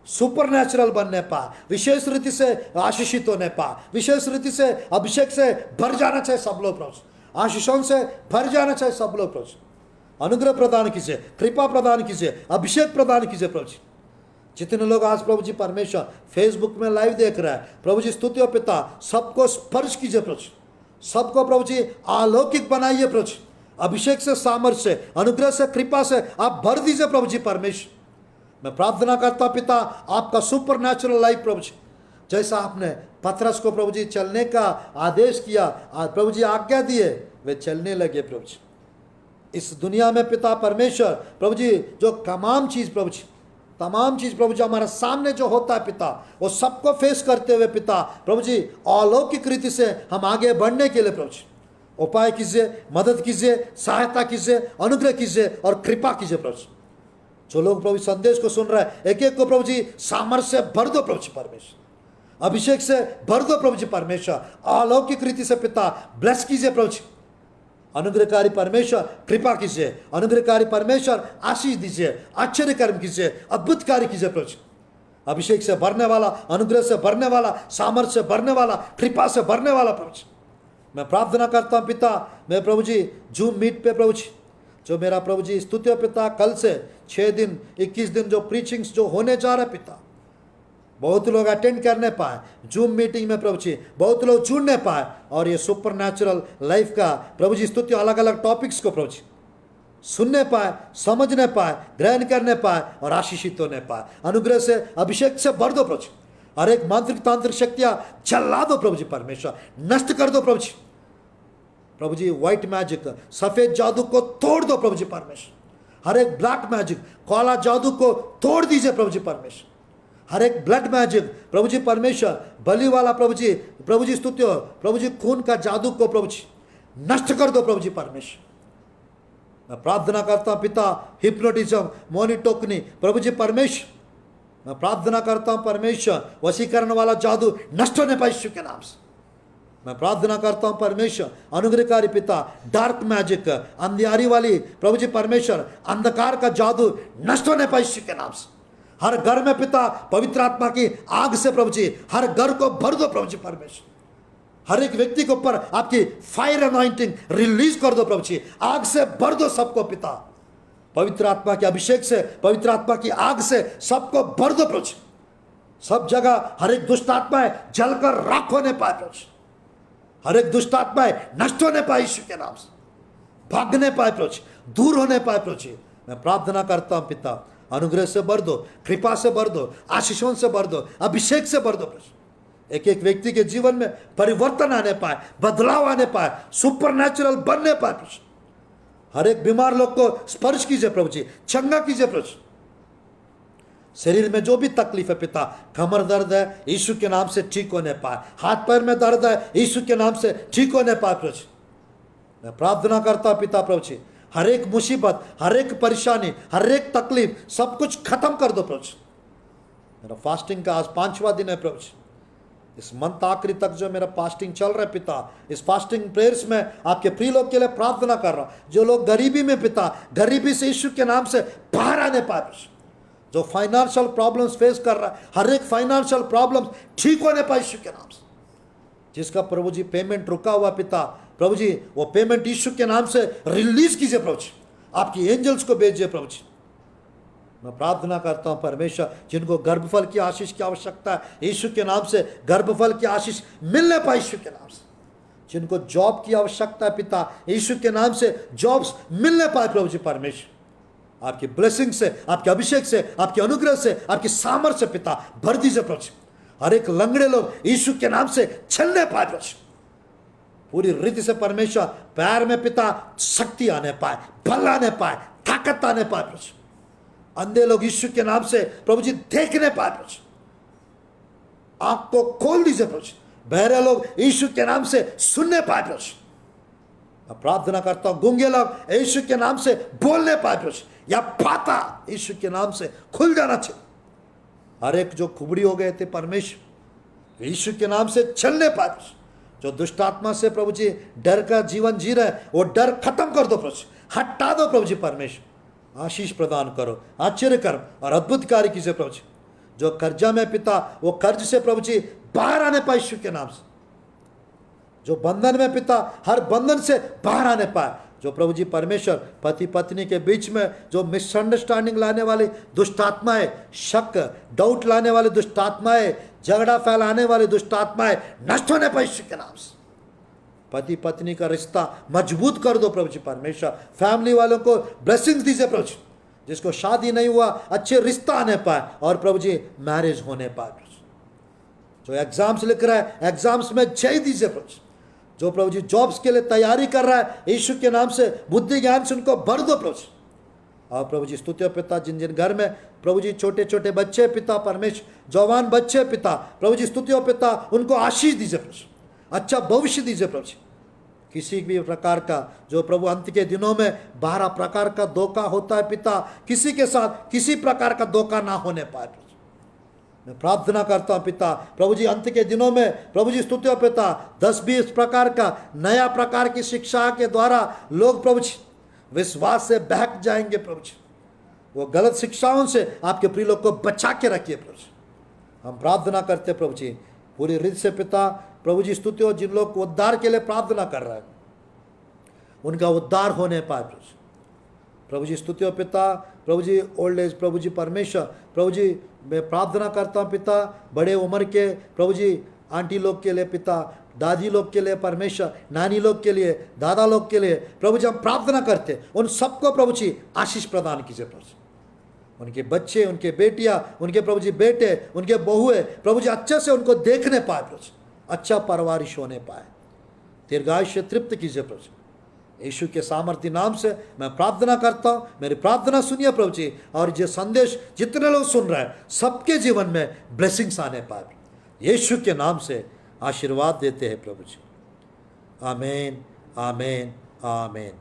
सुपर नेचुरल बनने पाए, विशेष रीति से आशीषित होने पाए, विशेष रीति से अभिषेक से भर जाना चाहिए सब लोग प्रभु जी, आशीषों से भर जाना चाहिए सब लोग प्रभु जी। अनुग्रह प्रदान कीजिए, कृपा प्रदान कीजिए, अभिषेक प्रदान कीजिए प्रभु जी। जितने लोग आज प्रभु जी परमेश्वर फेसबुक में लाइव देख रहे हैं प्रभु जी, स्तुति और पिता सबको स्पर्श कीजिए प्रभु जी, सबको प्रभु जी अलौकिक बनाइए प्रभु जी, अभिषेक से, सामर्थ्य से, अनुग्रह से, कृपा से आप भर दीजिए प्रभु जी परमेश्वर। मैं प्रार्थना करता हूं पिता, आपका सुपर नेचुरल लाइफ प्रभु जी, जैसा आपने पतरस को प्रभु जी चलने का आदेश किया, प्रभु जी आज्ञा दिए, वे चलने लगे प्रभु जी। इस दुनिया में पिता परमेश्वर प्रभु जी जो तमाम चीज प्रभु जी, तमाम चीज प्रभु जी हमारे सामने जो होता है पिता, वो सबको फेस करते हुए पिता प्रभु जी अलौकिक रीति से हम आगे बढ़ने के लिए प्रभु जी उपाय कीजिए, मदद कीजिए, सहायता कीजिए, अनुग्रह कीजिए और कृपा कीजिए प्रभु जी। जो लोग प्रभु संदेश को सुन रहे हैं, एक एक को प्रभु जी सामर्थ्य से भर दो प्रभु जी परमेश्वर, अभिषेक से भर दो प्रभु जी परमेश्वर, अलौकिक रीति से पिता ब्लेस कीजिए प्रभु जी। अनुग्रहकारी परमेश्वर कृपा कीजिए, अनुग्रहकारी परमेश्वर आशीष दीजिए, आश्चर्य कर्म कीजिए, अद्भुत कार्य कीजिए प्रभु जी। अभिषेक से भरने वाला, अनुग्रह से भरने वाला, सामर्थ्य से भरने वाला, कृपा से भरने वाला प्रभु जी। मैं प्रार्थना करता हूँ पिता, मैं प्रभु जी जूम मीट पे प्रभु जी जो मेरा प्रभु जी स्तुति पिता कल से 6 दिन 21 दिन जो प्रीचिंग्स जो होने जा रहा है पिता, बहुत लोग अटेंड करने पाए जूम मीटिंग में प्रभु जी, बहुत लोग जुड़ने पाए और ये सुपर नेचुरल लाइफ का प्रभु जी स्तुति अलग अलग टॉपिक्स को प्रभु जी सुनने पाए, समझने पाए, ग्रहण करने पाए और आशीषित होने पाए। अनुग्रह से, अभिषेक से भर दो प्रभु जी। हर एक मांत्रिक तांत्रिक शक्तियां जला दो प्रभु जी परमेश्वर, नष्ट कर दो प्रभु जी। प्रभु जी व्हाइट मैजिक, सफेद जादू को तोड़ दो प्रभु जी परमेश्वर। हर एक ब्लैक मैजिक, काला जादू को तोड़ दीजिए प्रभु जी परमेश्वर। हर एक ब्लड मैजिक प्रभु जी परमेश्वर, बलि वाला प्रभु जी स्तुति हो, प्रभु जी खून का जादू को प्रभु जी नष्ट कर दो प्रभु जी परमेश्वर। मैं प्रार्थना करता हूं पिता, हिप्नोटिज्म, मोनिटोकनी प्रभु जी परमेश्वर, मैं प्रार्थना करता हूं परमेश्वर, वशीकरण वाला जादू नष्ट होने पाए यीशु के नाम से। मैं प्रार्थना करता हूं परमेश्वर, अनुग्रहकारी पिता, डार्क मैजिक, अंधियारी वाली प्रभु जी परमेश्वर, अंधकार का जादू नष्ट होने पाए यीशु के नाम से। हर घर में पिता पवित्र आत्मा की आग से प्रभु जी हर घर को भर दो प्रभु जी परमेश्वर। हर एक व्यक्ति के ऊपर आपकी फायर अनॉइंटिंग रिलीज कर दो प्रभु जी, आग से भर दो सबको पिता, पवित्र आत्मा के अभिषेक से, पवित्र आत्मा की आग से सबको भर दो प्रभु जी। सब जगह हर एक दुष्ट आत्माएं जलकर राख होने पाए प्रभु जी, हर एक दुष्ट आत्माएं नष्ट होने पाए यीशु के नाम से, भागने पाए प्रभु जी, दूर होने पाए प्रभु जी। मैं प्रार्थना करता हूं पिता, अनुग्रह से भर दो, कृपा से भर दो, आशीषों से भर दो, अभिषेक से भर दो प्रभु। एक एक व्यक्ति के जीवन में परिवर्तन आने पाए, बदलाव आने पाए, सुपर नेचुरल बनने पाए प्रभु। हर एक बीमार लोग को स्पर्श कीजिए प्रभु जी, चंगा कीजिए प्रभु। शरीर में जो भी तकलीफ है पिता, कमर दर्द है यीशु के नाम से ठीक होने पाए, हाथ पैर में दर्द है यीशु के नाम से ठीक होने पाए प्रभु। मैं प्रार्थना करता हूं पिता प्रभु जी, हर एक मुसीबत, हर एक परेशानी, हर एक तकलीफ सब कुछ खत्म कर दो प्रभु। मेरा फास्टिंग का आज 5वां दिन है प्रभु। इस मंथ आखिरी तक जो मेरा फास्टिंग चल रहा है पिता, इस फास्टिंग प्रेयर्स में आपके प्रिय लोग के लिए प्रार्थना कर रहा हूं, जो लोग गरीबी में पिता, गरीबी से यीशु के नाम से बाहर आने पाए, जो फाइनेंशियल प्रॉब्लम्स फेस कर रहा है, हर एक फाइनेंशियल प्रॉब्लम्स ठीक होने पाए यीशु के नाम से। जिसका प्रभु जी पेमेंट रुका हुआ पिता प्रभु जी, वो पेमेंट यीशु के नाम से रिलीज कीजिए प्रभु जी, आपकी एंजल्स को भेजिए प्रभु जी। मैं प्रार्थना करता हूं परमेश्वर, जिनको गर्भफल की आशीष की आवश्यकता है यीशु के नाम से गर्भफल की आशीष मिलने पाए यीशु के नाम से। जिनको जॉब की आवश्यकता है पिता, यीशु के नाम से जॉब्स मिलने पाए प्रभु जी परमेश्वर। आपकी ब्लेसिंग से, आपके अभिषेक से, आपके अनुग्रह से, आपकी सामर्थ्य से पिता भर दीजिए प्रभु जी। हर एक लंगड़े लोग यीशु के नाम से चलने पाए प्रभु। पूरी रीति से परमेश्वर पैर में पिता शक्ति आने पाए, बल आने पाए, ताकत आने पाए प्रभु जी। अंधे लोग यीशु के नाम से प्रभु जी देखने पाए प्रभु जी, आंख को खोल दीजिए प्रभु जी। बहरे लोग यीशु के नाम से सुनने पाए प्रभु जी। मैं प्रार्थना करता हूं गूंगे लोग यीशु के नाम से बोलने पाए प्रभु जी, या पाता यीशु के नाम से खुल जाना चाहिए। हर एक जो कुबड़ी हो गए थे परमेश्वर यीशु के नाम से चलने पाए प्रभु जी। जो दुष्ट आत्मा से प्रभु जी डर का जीवन जी रहे वो डर खत्म कर दो प्रभु जी, हटा दो प्रभु जी। परमेश्वर आशीष प्रदान करो, आश्चर्य कर और अद्भुत कार्य कीजिए प्रभु जी। जो कर्जा में पिता वो कर्ज से प्रभु जी बाहर आने पाए यीशु के नाम से। जो बंधन में पिता हर बंधन से बाहर आने पाए। जो प्रभु जी परमेश्वर पति पत्नी के बीच में जो मिसअंडरस्टैंडिंग लाने वाली दुष्ट आत्माएं, शक डाउट लाने वाली दुष्ट आत्माएं, झगड़ा फैलाने वाली दुष्ट आत्माएं नष्ट होने पाए यीशु के नाम से। पति पत्नी का रिश्ता मजबूत कर दो प्रभु जी परमेश्वर। फैमिली वालों को ब्लेसिंग्स दीजिए प्रभु जी। जिसको शादी नहीं हुआ अच्छे रिश्ता आने पाए और प्रभु जी मैरिज होने पाए प्रभु जी। जो एग्जाम्स लिख रहा है एग्जाम्स में जय दीजिए प्रभु जी। जो प्रभु जी जॉब्स के लिए तैयारी कर रहा है यीशु के नाम से बुद्धि ज्ञान से उनको भर दो प्रभु जी। और प्रभु जी स्तुतियों पिता जिन जिन घर में प्रभु जी छोटे छोटे बच्चे पिता परमेश्वर जवान बच्चे पिता प्रभु जी स्तुतियों पिता उनको आशीष दीजिए प्रभु जी, अच्छा भविष्य दीजिए प्रभु जी। किसी भी प्रकार का जो प्रभु अंत के दिनों में 12 प्रकार का धोखा होता है पिता, किसी के साथ किसी प्रकार का धोखा ना होने पाए प्रभु जी। मैं प्रार्थना करता हूँ पिता प्रभु जी अंत के दिनों में प्रभु जी स्तुतियों पिता 10-20 प्रकार का नया प्रकार की शिक्षा के द्वारा लोग प्रभु जी विश्वास से बहक जाएंगे प्रभु जी। वो गलत शिक्षाओं से आपके प्रिय लोग को बचा के रखिए प्रभु जी। हम प्रार्थना करते प्रभु जी पूरी रीत से पिता प्रभु जी स्तुति हो। जिन लोग उद्धार के लिए प्रार्थना कर रहे हैं उनका उद्धार होने पाए प्रभु जी। प्रभु जी स्तुति हो पिता प्रभु जी ओल्ड एज प्रभु जी परमेश्वर प्रभु जी मैं प्रार्थना करता हूँ पिता बड़े उम्र के प्रभु जी आंटी लोग के लिए पिता, दादी लोग के लिए परमेश्वर, नानी लोग के लिए, दादा लोग के लिए प्रभु जी हम प्रार्थना करते उन सबको प्रभु जी आशीष प्रदान कीजिए प्रभु जी। उनके बच्चे, उनके बेटियां, उनके प्रभु जी बेटे, उनके बहुए प्रभु जी अच्छे से उनको देखने पाए प्रभु जी, अच्छा परवरिश होने पाए, दीर्घायुष्य से तृप्त कीजिए प्रभु जी। यीशु के सामर्थ्य नाम से मैं प्रार्थना करता हूँ, मेरी प्रार्थना सुनिए प्रभु जी। और ये संदेश जितने लोग सुन रहे हैं सबके जीवन में ब्लेसिंग्स आने पाए, यीशु के नाम से आशीर्वाद देते हैं प्रभु जी। आमीन आमीन आमीन।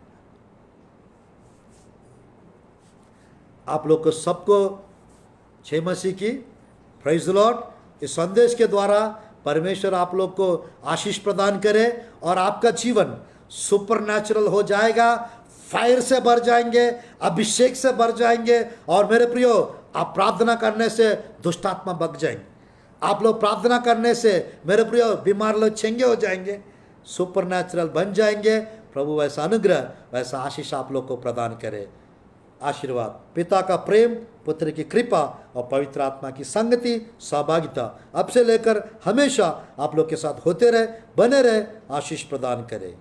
आप लोग को सबको जय मसीह की, प्रेज द लॉर्ड। इस संदेश के द्वारा परमेश्वर आप लोग को आशीष प्रदान करे और आपका जीवन सुपरनैचुरल हो जाएगा, फायर से भर जाएंगे, अभिषेक से भर जाएंगे। और मेरे प्रियो आप प्रार्थना करने से दुष्ट आत्मा भग जाएंगे। आप लोग प्रार्थना करने से मेरे प्रियो बीमार लोग चंगे हो जाएंगे, सुपरनैचुरल बन जाएंगे। प्रभु वैसा अनुग्रह वैसा आशीष आप लोग को प्रदान करे। आशीर्वाद पिता का प्रेम, पुत्र की कृपा और पवित्र आत्मा की संगति सहभागिता अब से लेकर हमेशा आप लोग के साथ होते रहे, बने रहे, आशीष प्रदान करे।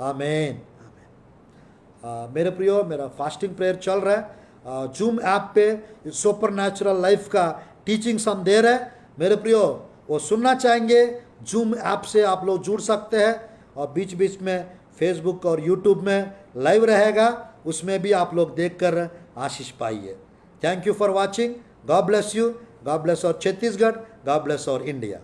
आमीन आमीन। मेरे प्रियो मेरा फास्टिंग प्रेयर चल रहा है जूम ऐप पे, सुपरनैचुरल लाइफ का टीचिंग्स हम दे रहे हैं। मेरे प्रियो वो सुनना चाहेंगे जूम ऐप से आप लोग जुड़ सकते हैं और बीच बीच में फेसबुक और यूट्यूब में लाइव रहेगा, उसमें भी आप लोग देखकर आशीष पाइए। Thank you for watching. God bless you. God bless और छत्तीसगढ़, गॉड ब्लेस और इंडिया।